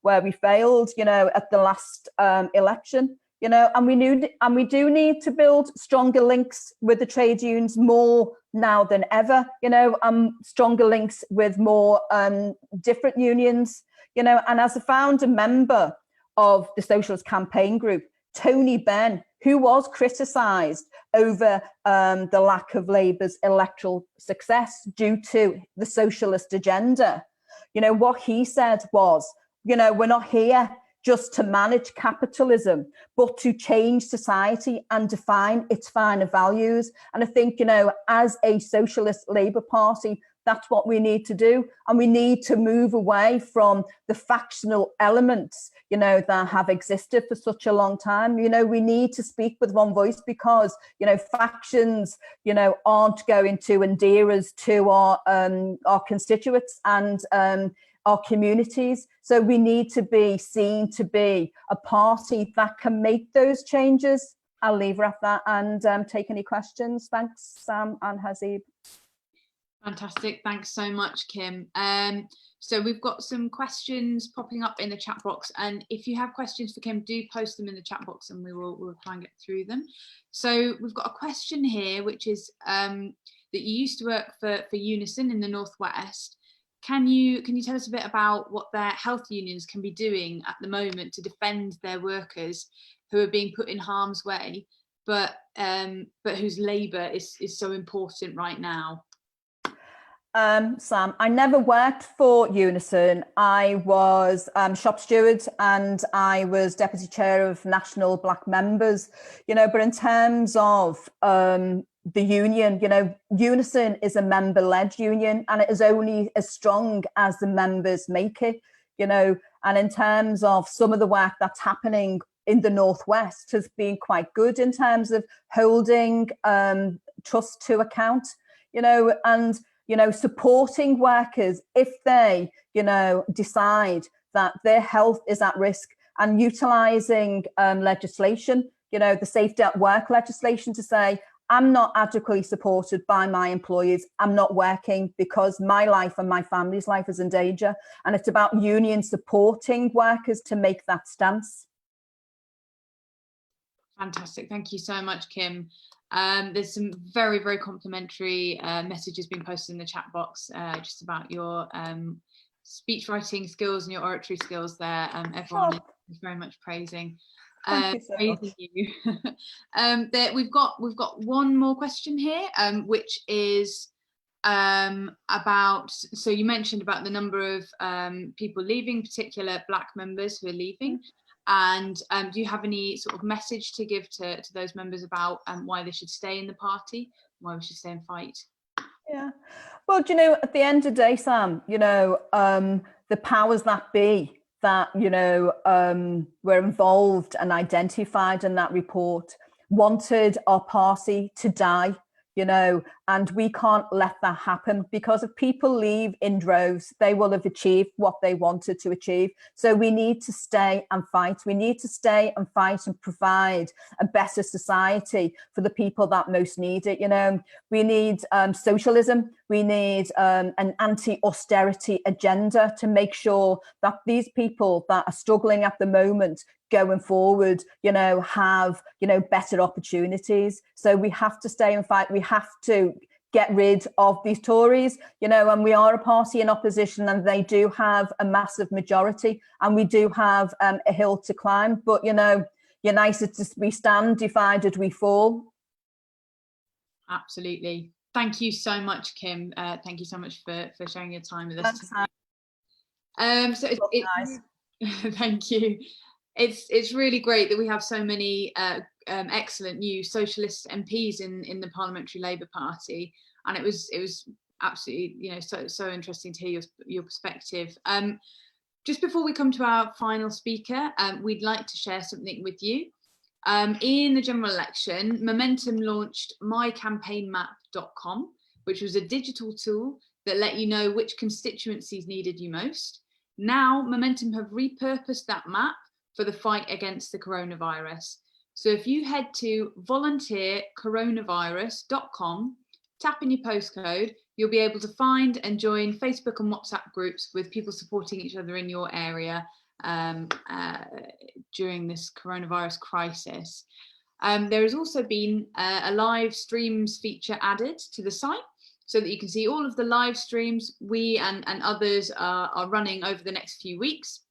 where we failed, you know, at the last election, you know, and we do need to build stronger links with the trade unions more now than ever, you know, stronger links with more different unions, you know. And as a founder member of the Socialist Campaign Group, Tony Benn, who was criticised over the lack of Labour's electoral success due to the socialist agenda, you know, what he said was, you know, we're not here just to manage capitalism, but to change society and define its finer values. And I think, you know, as a socialist Labour Party, that's what we need to do. And we need to move away from the factional elements, you know, that have existed for such a long time. You know, we need to speak with one voice, because, you know, factions, you know, aren't going to endear us to our constituents and our communities. So we need to be seen to be a party that can make those changes. I'll leave it at that and take any questions. Thanks, Sam and Hazib. Fantastic. Thanks so much, Kim. So we've got some questions popping up in the chat box, and if you have questions for Kim, do post them in the chat box and we'll try and get through them. So we've got a question here, which is that you used to work for Unison in the Northwest. Can you tell us a bit about what their health unions can be doing at the moment to defend their workers who are being put in harm's way, but whose labour is so important right now? Sam, I never worked for Unison. I was shop steward and I was deputy chair of National Black Members, but in terms of the union, Unison is a member-led union and it is only as strong as the members make it, and in terms of some of the work that's happening in the Northwest has been quite good in terms of holding trust to account, and supporting workers if they, decide that their health is at risk, and utilising legislation, the safety at work legislation, to say, I'm not adequately supported by my employers, I'm not working because my life and my family's life is in danger. And it's about unions supporting workers to make that stance. Fantastic. Thank you so much, Kim. There's some very, very complimentary messages being posted in the chat box just about your speech writing skills and your oratory skills there. Everyone is very much praising. Thank you so much. You. We've got one more question here, which is about, so you mentioned about the number of people leaving, particular Black members who are leaving. And do you have any sort of message to give to those members about why they should stay in the party, why we should stay and fight? Yeah, well, at the end of the day, Sam, the powers that be that, were involved and identified in that report wanted our party to die, and we can't let that happen, because if people leave in droves, they will have achieved what they wanted to achieve. So we need to stay and fight. We need to stay and fight and provide a better society for the people that most need it. We need socialism. We need an anti-austerity agenda to make sure that these people that are struggling at the moment going forward, have, better opportunities. So we have to stay and fight. We have to get rid of these Tories, and we are a party in opposition and they do have a massive majority and we do have a hill to climb. But, united we stand, divided we fall. Absolutely. Thank you so much, Kim. Thank you so much for sharing your time with us. Thanks, nice. Thank you. It's really great that we have so many excellent new socialist MPs in the Parliamentary Labour Party, and it was absolutely so interesting to hear your perspective. Just before we come to our final speaker, we'd like to share something with you. In the general election, Momentum launched mycampaignmap.com, which was a digital tool that let you know which constituencies needed you most. Now, Momentum have repurposed that map for the fight against the coronavirus. So if you head to volunteercoronavirus.com, tap in your postcode, you'll be able to find and join Facebook and WhatsApp groups with people supporting each other in your area during this coronavirus crisis. There has also been a live streams feature added to the site so that you can see all of the live streams we and others are running over the next few weeks.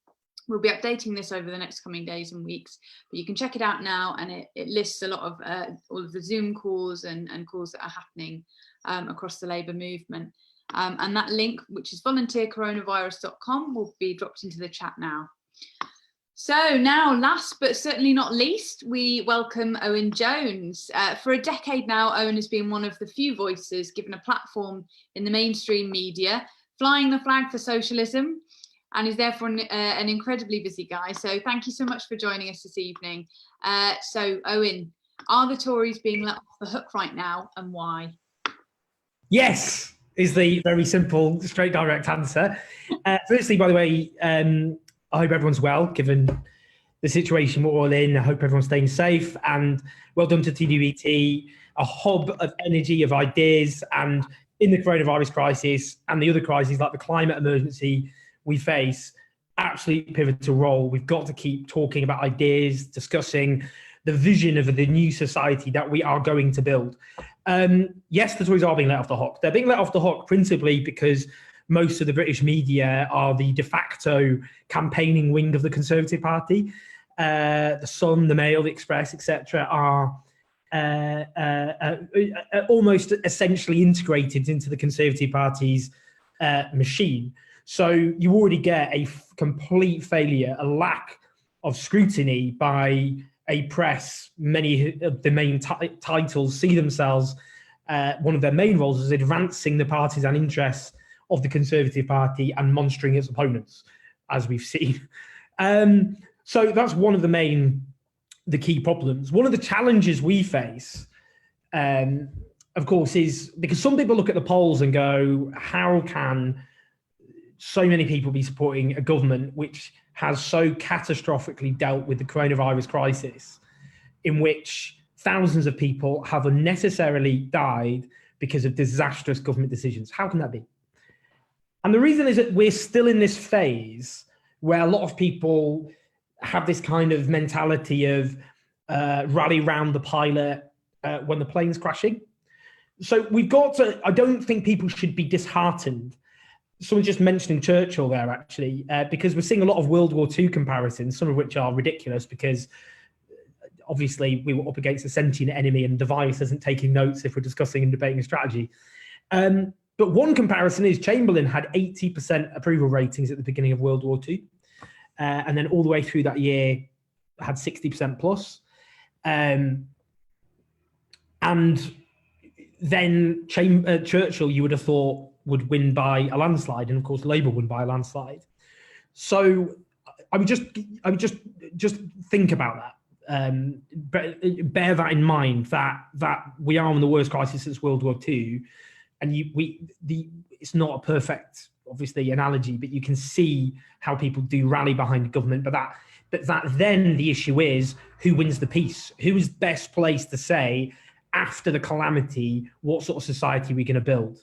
We'll be updating this over the next coming days and weeks, but you can check it out now, and it lists a lot of all of the Zoom calls and calls that are happening across the Labour movement. And that link, which is volunteercoronavirus.com, will be dropped into the chat now. So now, last but certainly not least, we welcome Owen Jones. For a decade now, Owen has been one of the few voices given a platform in the mainstream media, flying the flag for socialism, and is therefore an incredibly busy guy. So thank you so much for joining us this evening. So Owen, are the Tories being let off the hook right now, and why? Yes, is the very simple, straight, direct answer. Firstly, by the way, I hope everyone's well, given the situation we're all in. I hope everyone's staying safe, and well done to TWET, a hub of energy, of ideas, and in the coronavirus crisis and the other crises like the climate emergency we face, absolutely pivotal role. We've got to keep talking about ideas, discussing the vision of the new society that we are going to build. Yes, the Tories are being let off the hook. They're being let off the hook principally because most of the British media are the de facto campaigning wing of the Conservative Party. The Sun, the Mail, the Express, etc., are almost essentially integrated into the Conservative Party's machine. So you already get a complete failure, a lack of scrutiny by a press. Many of the main titles see themselves, one of their main roles is advancing the partisan interests of the Conservative Party and monstering its opponents, as we've seen. So that's one of the key problems. One of the challenges we face, of course, is because some people look at the polls and go, how can so many people be supporting a government which has so catastrophically dealt with the coronavirus crisis, in which thousands of people have unnecessarily died because of disastrous government decisions? How can that be? And the reason is that we're still in this phase where a lot of people have this kind of mentality of rally round the pilot when the plane's crashing. So we've got to, I don't think people should be disheartened. Someone just mentioning Churchill there, actually, because we're seeing a lot of World War II comparisons, some of which are ridiculous because obviously we were up against a sentient enemy and the virus isn't taking notes if we're discussing and debating a strategy. But one comparison is Chamberlain had 80% approval ratings at the beginning of World War II. And then all the way through that year had 60% plus. And then Churchill, you would have thought, would win by a landslide, and of course Labour won by a landslide. So I would just think about that. Bear that in mind, that we are in the worst crisis since World War II, and it's not a perfect, obviously, analogy, but you can see how people do rally behind government. But that then the issue is who wins the peace, who is best placed to say after the calamity what sort of society we're going to build.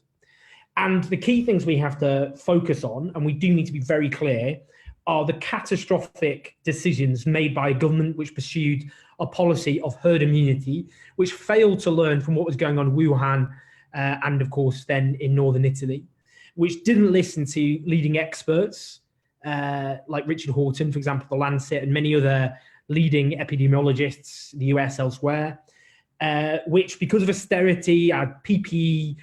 And the key things we have to focus on, and we do need to be very clear, are the catastrophic decisions made by a government which pursued a policy of herd immunity, which failed to learn from what was going on in Wuhan and, of course, then in northern Italy, which didn't listen to leading experts like Richard Horton, for example, The Lancet, and many other leading epidemiologists in the US, elsewhere, which, because of austerity, our PPE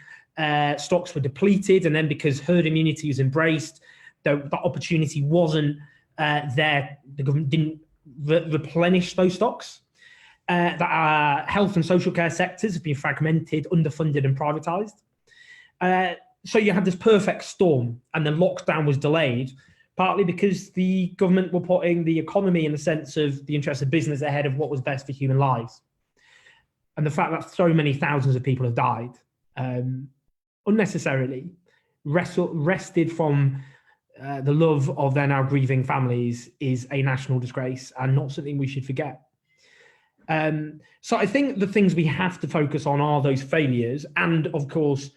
stocks were depleted, and then because herd immunity was embraced, the opportunity wasn't there. The government didn't replenish those stocks. That our health and social care sectors have been fragmented, underfunded, and privatised. So you had this perfect storm, and the lockdown was delayed, partly because the government were putting the economy in the sense of the interests of business ahead of what was best for human lives. And the fact that so many thousands of people have died unnecessarily, wrested from the love of their now grieving families, is a national disgrace and not something we should forget. So I think the things we have to focus on are those failures and, of course,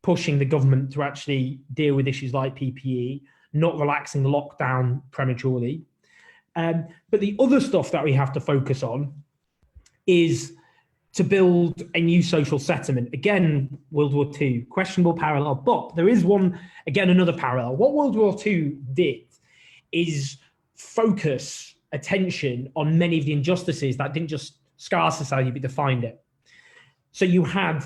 pushing the government to actually deal with issues like PPE, not relaxing the lockdown prematurely. But the other stuff that we have to focus on is to build a new social settlement. Again, World War II, questionable parallel, but there is another parallel. What World War II did is focus attention on many of the injustices that didn't just scar society, but defined it. So you had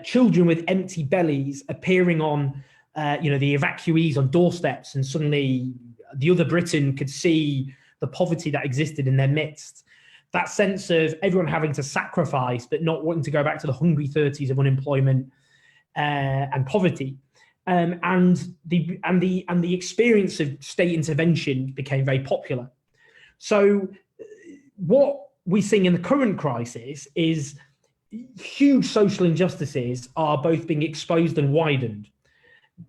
children with empty bellies appearing on, the evacuees on doorsteps, and suddenly the other Britain could see the poverty that existed in their midst. That sense of everyone having to sacrifice, but not wanting to go back to the hungry 30s of unemployment and poverty, and the experience of state intervention became very popular. So what we're seeing in the current crisis is huge social injustices are both being exposed and widened.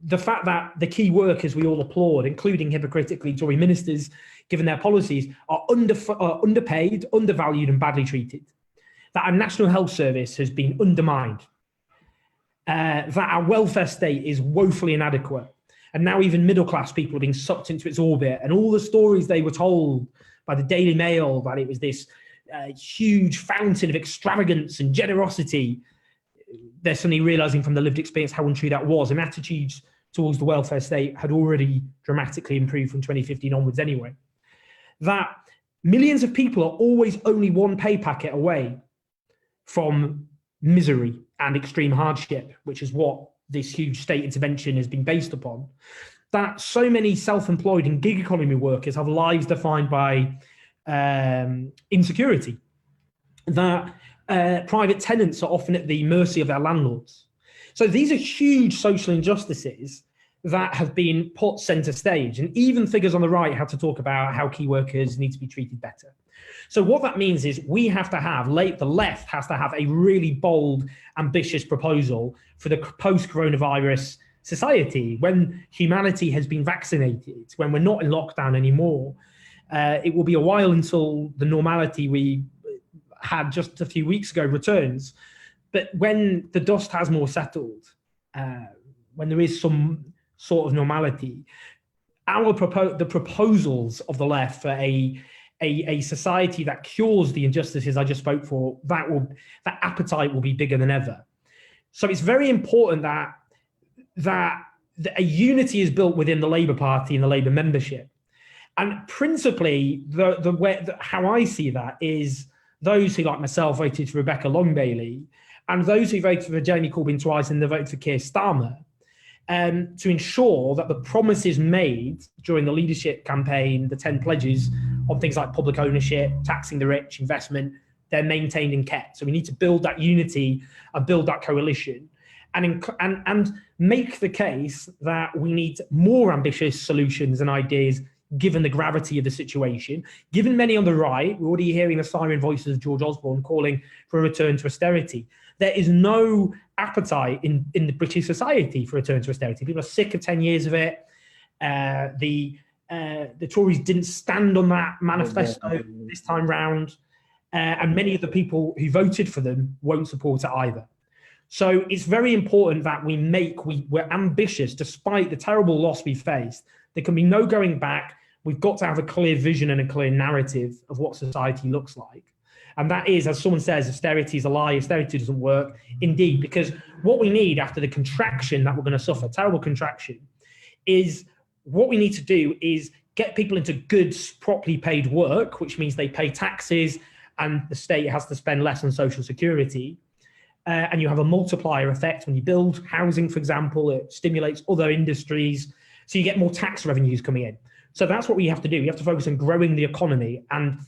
The fact that the key workers we all applaud, including hypocritically Tory ministers, given their policies, are underpaid, undervalued, and badly treated. That our National Health Service has been undermined. that our welfare state is woefully inadequate. And now even middle-class people are being sucked into its orbit. And all the stories they were told by the Daily Mail that it was this huge fountain of extravagance and generosity, they're suddenly realizing from the lived experience how untrue that was. And attitudes towards the welfare state had already dramatically improved from 2015 onwards anyway. That millions of people are always only one pay packet away from misery and extreme hardship, which is what this huge state intervention has been based upon. That so many self-employed and gig economy workers have lives defined by insecurity. That private tenants are often at the mercy of their landlords. So these are huge social injustices that have been put centre stage. And even figures on the right have to talk about how key workers need to be treated better. So what that means is we have to have, the left has to have a really bold, ambitious proposal for the post-coronavirus society. When humanity has been vaccinated, when we're not in lockdown anymore, it will be a while until the normality we had just a few weeks ago returns. But when the dust has more settled, when there is some sort of normality, the proposals of the left for a society that cures the injustices I just spoke for, that appetite will be bigger than ever. So it's very important that a unity is built within the Labour Party and the Labour membership. And principally, how I see that is those who, like myself, voted for Rebecca Long-Bailey, and those who voted for Jeremy Corbyn twice and they voted for Keir Starmer, to ensure that the promises made during the leadership campaign, the 10 pledges on things like public ownership, taxing the rich, investment, they're maintained and kept. So we need to build that unity and build that coalition and make the case that we need more ambitious solutions and ideas given the gravity of the situation. Given many on the right, we're already hearing the siren voices of George Osborne calling for a return to austerity. There is no appetite in the British society for a return to austerity. People are sick of 10 years of it. The Tories didn't stand on that manifesto this time round, and many of the people who voted for them won't support it either. So it's very important that we're ambitious despite the terrible loss we faced. There can be no going back. We've got to have a clear vision and a clear narrative of what society looks like. And that is, as someone says, austerity is a lie, austerity doesn't work. Indeed, because what we need after the contraction that we're going to suffer, terrible contraction, is what we need to do is get people into good, properly paid work, which means they pay taxes and the state has to spend less on social security. And you have a multiplier effect when you build housing, for example, it stimulates other industries. So you get more tax revenues coming in. So that's what we have to do. We have to focus on growing the economy. And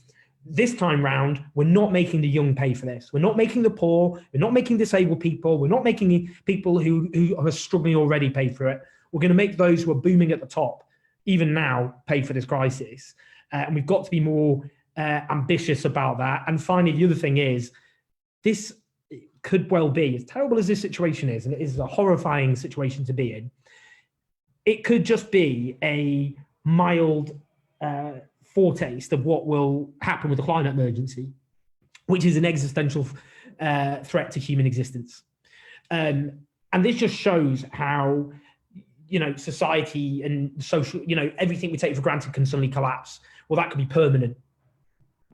this time round, we're not making the young pay for this. We're not making the poor. We're not making disabled people. We're not making people who are struggling already pay for it. We're going to make those who are booming at the top, even now, pay for this crisis. And we've got to be more ambitious about that. And finally, the other thing is, this could well be, as terrible as this situation is, and it is a horrifying situation to be in, it could just be a mild foretaste of what will happen with the climate emergency, which is an existential threat to human existence. And this just shows how, society and social, everything we take for granted can suddenly collapse. Well, that could be permanent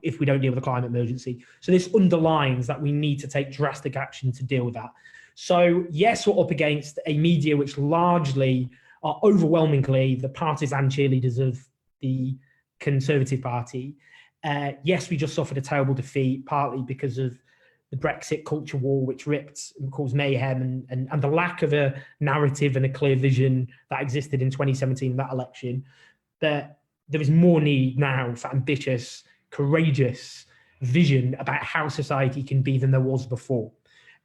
if we don't deal with the climate emergency. So this underlines that we need to take drastic action to deal with that. So yes, we're up against a media which largely are overwhelmingly the partisan cheerleaders of the Conservative Party. Yes, we just suffered a terrible defeat, partly because of the Brexit culture war, which ripped and caused mayhem, and the lack of a narrative and a clear vision that existed in 2017 in that election. That there is more need now for ambitious, courageous vision about how society can be than there was before.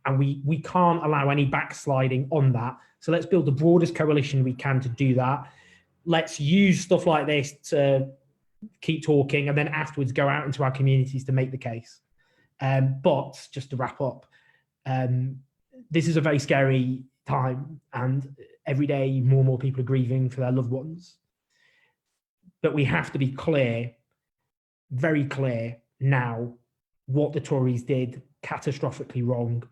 And we can't allow any backsliding on that. So let's build the broadest coalition we can to do that. Let's use stuff like this to keep talking, and then afterwards go out into our communities to make the case. But just to wrap up, this is a very scary time, and every day more and more people are grieving for their loved ones. But we have to be clear, very clear now, what the Tories did catastrophically wrong.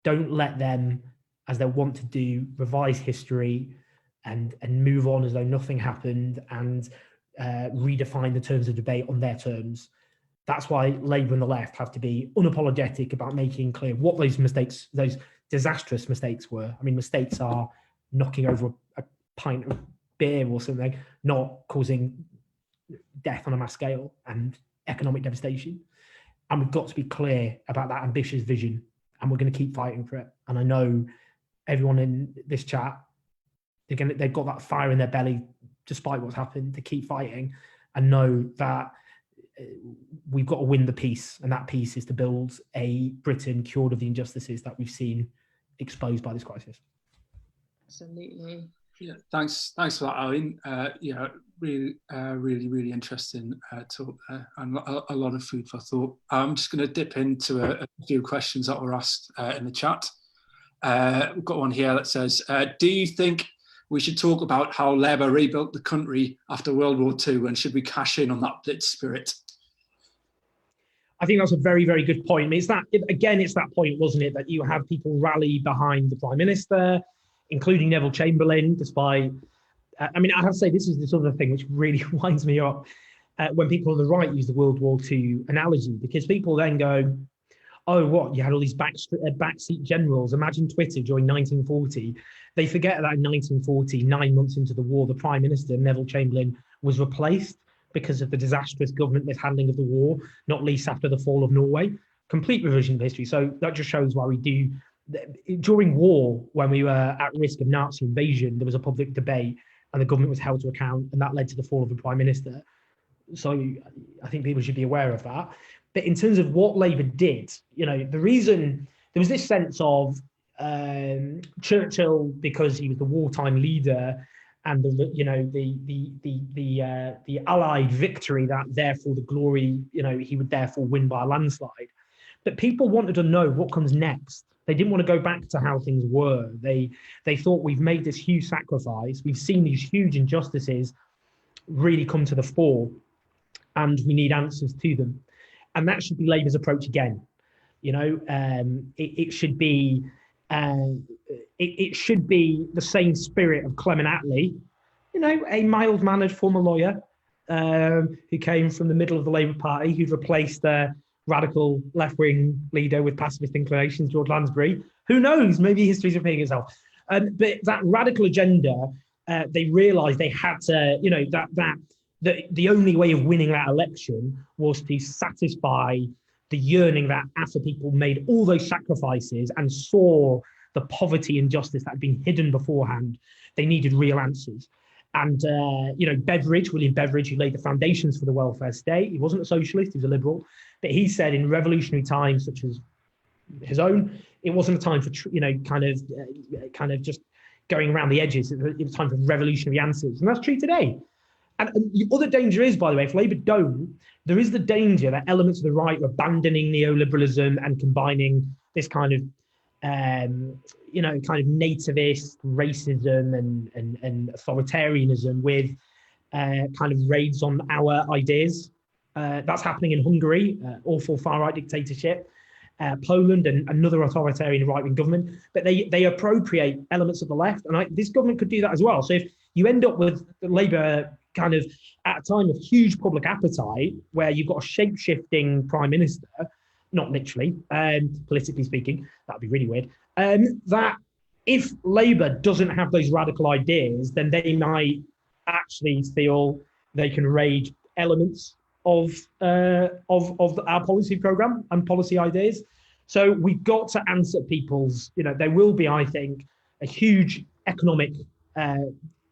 Don't let them as they'll want to do, revise history and move on as though nothing happened, and redefine the terms of debate on their terms. That's why Labour and the left have to be unapologetic about making clear what those mistakes, those disastrous mistakes were. I mean, mistakes are knocking over a pint of beer or something, not causing death on a mass scale and economic devastation. And we've got to be clear about that ambitious vision, and we're going to keep fighting for it. And I know everyone in this chat, they've got that fire in their belly, despite what's happened, to keep fighting and know that we've got to win the peace. And that peace is to build a Britain cured of the injustices that we've seen exposed by this crisis. Absolutely. Yeah, thanks for that, Owen. Yeah, really interesting talk there, and a lot of food for thought. I'm just going to dip into a few questions that were asked in the chat. We've got one here that says, do you think we should talk about how Labour rebuilt the country after World War II, and should we cash in on that Blitz spirit? I think that's a very, very good point. I mean, it's that point, wasn't it, that you have people rally behind the Prime Minister, including Neville Chamberlain, despite, I mean, I have to say, this is the sort of thing which really winds me up when people on the right use the World War II analogy, because people then go, oh, what, you had all these backseat generals. Imagine Twitter during 1940. They forget that in 1940, 9 months into the war, the Prime Minister, Neville Chamberlain, was replaced because of the disastrous government mishandling of the war, not least after the fall of Norway. Complete revision of history. So that just shows why we do. During war, when we were at risk of Nazi invasion, there was a public debate and the government was held to account, and that led to the fall of the Prime Minister. So I think people should be aware of that. But in terms of what Labour did, you know, the reason there was this sense of Churchill, because he was the wartime leader, and the Allied victory, that therefore the glory, you know, he would therefore win by a landslide. But people wanted to know what comes next. They didn't want to go back to how things were. They thought, we've made this huge sacrifice. We've seen these huge injustices really come to the fore, and we need answers to them. And that should be Labour's approach again. You know, it should be the same spirit of Clement Attlee, you know, a mild-mannered former lawyer who came from the middle of the Labour Party, who'd replaced the radical left-wing leader with pacifist inclinations, George Lansbury. Who knows? Maybe history's repeating itself. But that radical agenda, they realised they had to, you know, the only way of winning that election was to satisfy the yearning that after people made all those sacrifices and saw the poverty and injustice that had been hidden beforehand, they needed real answers. And, you know, William Beveridge, who laid the foundations for the welfare state, he wasn't a socialist, he was a liberal, but he said in revolutionary times such as his own, it wasn't a time for, you know, kind of just going around the edges. It was time for revolutionary answers. And that's true today. And the other danger is, by the way, if Labour don't, there is the danger that elements of the right are abandoning neoliberalism and combining this kind of, you know, kind of nativist racism and authoritarianism with kind of raids on our ideas. That's happening in Hungary, awful far-right dictatorship, Poland, and another authoritarian right-wing government. But they appropriate elements of the left, and this government could do that as well. So if you end up with Labour kind of at a time of huge public appetite, where you've got a shape-shifting Prime Minister, not literally, politically speaking, that'd be really weird, that if Labour doesn't have those radical ideas, then they might actually feel they can raid elements of our policy programme and policy ideas. So we've got to answer people's, you know, there will be, I think, a huge economic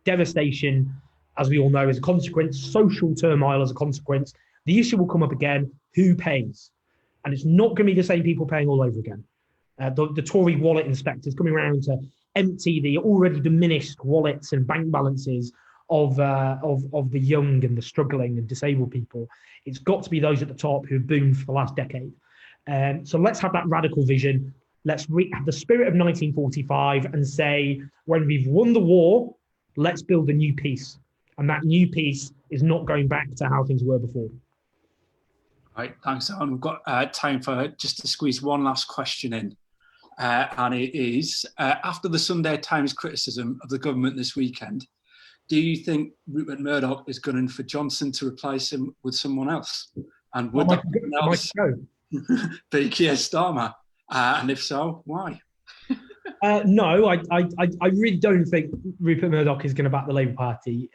devastation, as we all know, as a consequence, social turmoil as a consequence. The issue will come up again, who pays? And it's not going to be the same people paying all over again. The Tory wallet inspectors coming around to empty the already diminished wallets and bank balances of the young and the struggling and disabled people. It's got to be those at the top who have boomed for the last decade. So let's have that radical vision. Let's have the spirit of 1945 and say, when we've won the war, let's build a new peace. And that new peace is not going back to how things were before. Right, thanks, Alan. We've got time for just to squeeze one last question in. and it is, after the Sunday Times criticism of the government this weekend, do you think Rupert Murdoch is gunning for Johnson to replace him with someone else? And would that someone else be Keir Starmer? And if so, why? No, I really don't think Rupert Murdoch is going to back the Labour Party.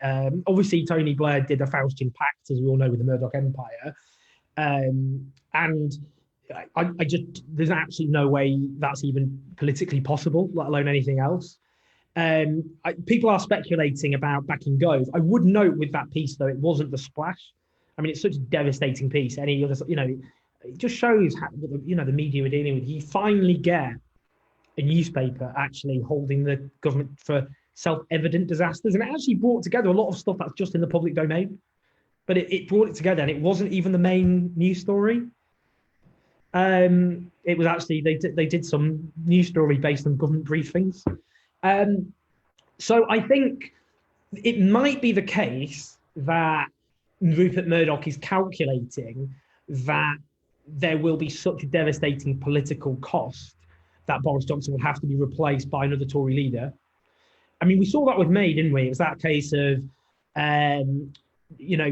Obviously, Tony Blair did a Faustian pact, as we all know, with the Murdoch Empire. And I just, there's absolutely no way that's even politically possible, let alone anything else. People are speculating about backing Gove. I would note with that piece, though, it wasn't the splash. I mean, it's such a devastating piece. Any other, it just shows how, the media are dealing with. You finally get a newspaper actually holding the government for self-evident disasters, and it actually brought together a lot of stuff that's just in the public domain. But it brought it together, and it wasn't even the main news story. It was actually they did some news story based on government briefings. So I think it might be the case that Rupert Murdoch is calculating that there will be such a devastating political cost that Boris Johnson will have to be replaced by another Tory leader. I mean, we saw that with May, didn't we? It was that case of,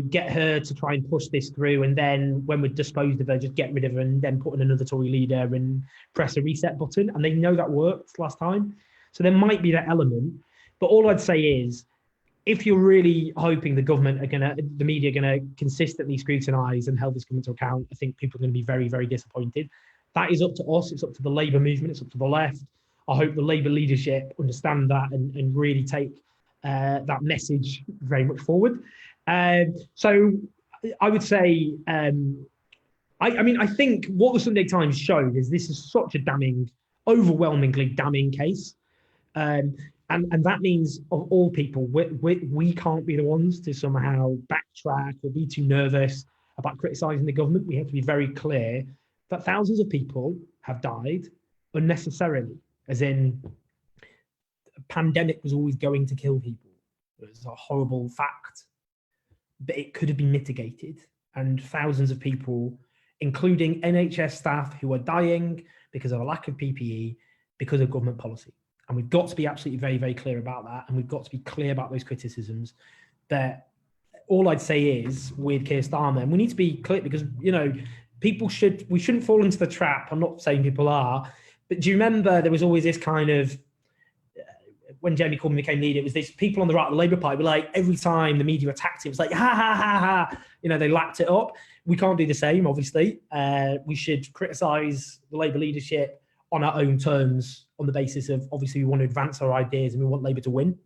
get her to try and push this through, and then when we're disposed of her, just get rid of her and then put in another Tory leader and press a reset button. And they know that worked last time. So there might be that element. But all I'd say is, if you're really hoping the media are gonna consistently scrutinise and hold this government to account, I think people are going to be very, very disappointed. That is up to us. It's up to the Labour movement. It's up to the left. I hope the Labour leadership understand that and really take that message very much forward. So I would say, I think what the Sunday Times showed is this is such a overwhelmingly damning case. And that means of all people, we can't be the ones to somehow backtrack or be too nervous about criticising the government. We have to be very clear that thousands of people have died unnecessarily, as in a pandemic was always going to kill people. It was a horrible fact, but it could have been mitigated. And thousands of people, including NHS staff who are dying because of a lack of PPE, because of government policy. And we've got to be absolutely very, very clear about that. And we've got to be clear about those criticisms. That all I'd say is with Keir Starmer, and we need to be clear because, we shouldn't fall into the trap. I'm not saying people are, but do you remember there was always this kind of, when Jeremy Corbyn became leader, it was this people on the right of the Labour Party were like, every time the media attacked it, it was like, ha, ha, ha, ha. They lapped it up. We can't do the same, obviously. We should criticise the Labour leadership on our own terms, on the basis of, obviously, we want to advance our ideas and we want Labour to win.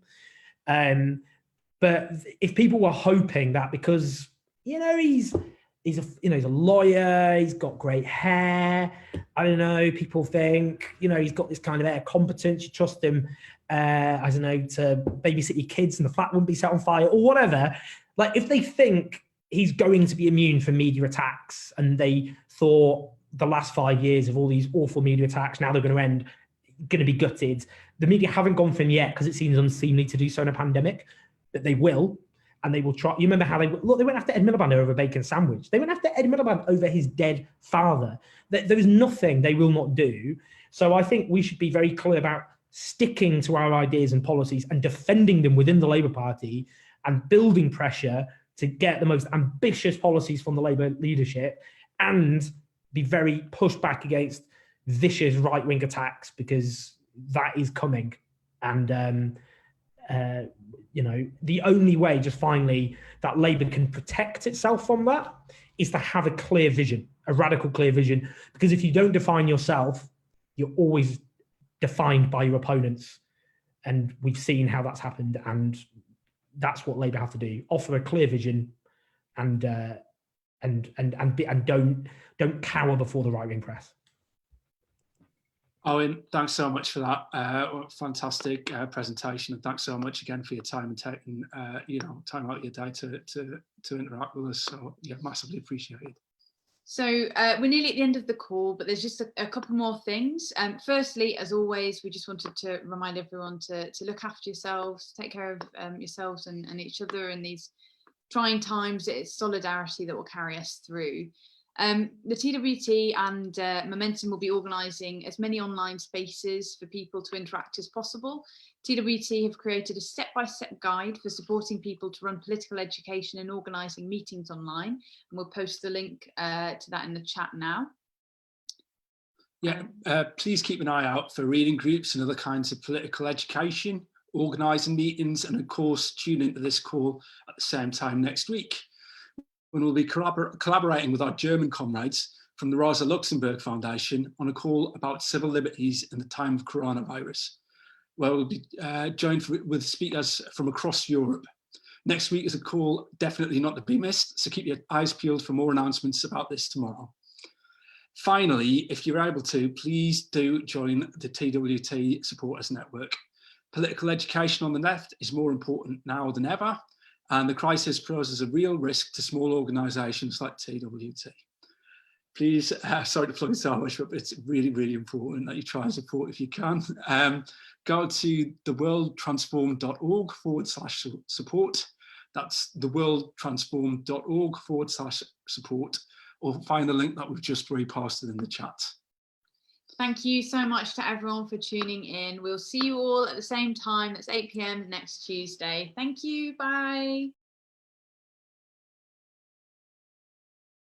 But if people were hoping that because, he's a lawyer, he's got great hair, I don't know, people think, he's got this kind of air competence, you trust him, I don't know, to babysit your kids and the flat wouldn't be set on fire or whatever. Like, if they think he's going to be immune from media attacks and they thought the last 5 years of all these awful media attacks, now they're going to be gutted. The media haven't gone for him yet because it seems unseemly to do so in a pandemic, but they will. And they will try. You remember how they went after Ed Miliband over a bacon sandwich. They went after Ed Miliband over his dead father. There is nothing they will not do. So I think we should be very clear about sticking to our ideas and policies and defending them within the Labour Party and building pressure to get the most ambitious policies from the Labour leadership and be very pushed back against vicious right-wing attacks, because that is coming. And the only way, just finally, that Labour can protect itself from that is to have a clear vision, a radical clear vision. Because if you don't define yourself, you're always defined by your opponents. And we've seen how that's happened. And that's what Labour have to do: offer a clear vision and don't cower before the right-wing press. Owen, thanks so much for that fantastic presentation, and thanks so much again for your time and taking time out of your day to interact with us. So yeah, massively appreciated. So we're nearly at the end of the call, but there's just a couple more things. Firstly, as always, we just wanted to remind everyone to look after yourselves, take care of yourselves and each other in these trying times. It's solidarity that will carry us through. The TWT and Momentum will be organising as many online spaces for people to interact as possible. TWT have created a step-by-step guide for supporting people to run political education and organising meetings online, and we'll post the link to that in the chat now. Yeah, please keep an eye out for reading groups and other kinds of political education, organising meetings, and of course tune into this call at the same time next week, when we'll be collaborating with our German comrades from the Rosa Luxemburg Foundation on a call about civil liberties in the time of coronavirus, where we'll be joined with speakers from across Europe. Next week is a call definitely not to be missed, so keep your eyes peeled for more announcements about this tomorrow. Finally, if you're able to, please do join the TWT Supporters Network. Political education on the left is more important now than ever, and the crisis poses a real risk to small organisations like TWT. Please, sorry to plug it so much, but it's really, really important that you try and support if you can. Go to theworldtransformed.org/support. That's theworldtransformed.org/support, or find the link that we've just reposted in the chat. Thank you so much to everyone for tuning in. We'll see you all at the same time. It's 8 p.m. next Tuesday. Thank you. Bye.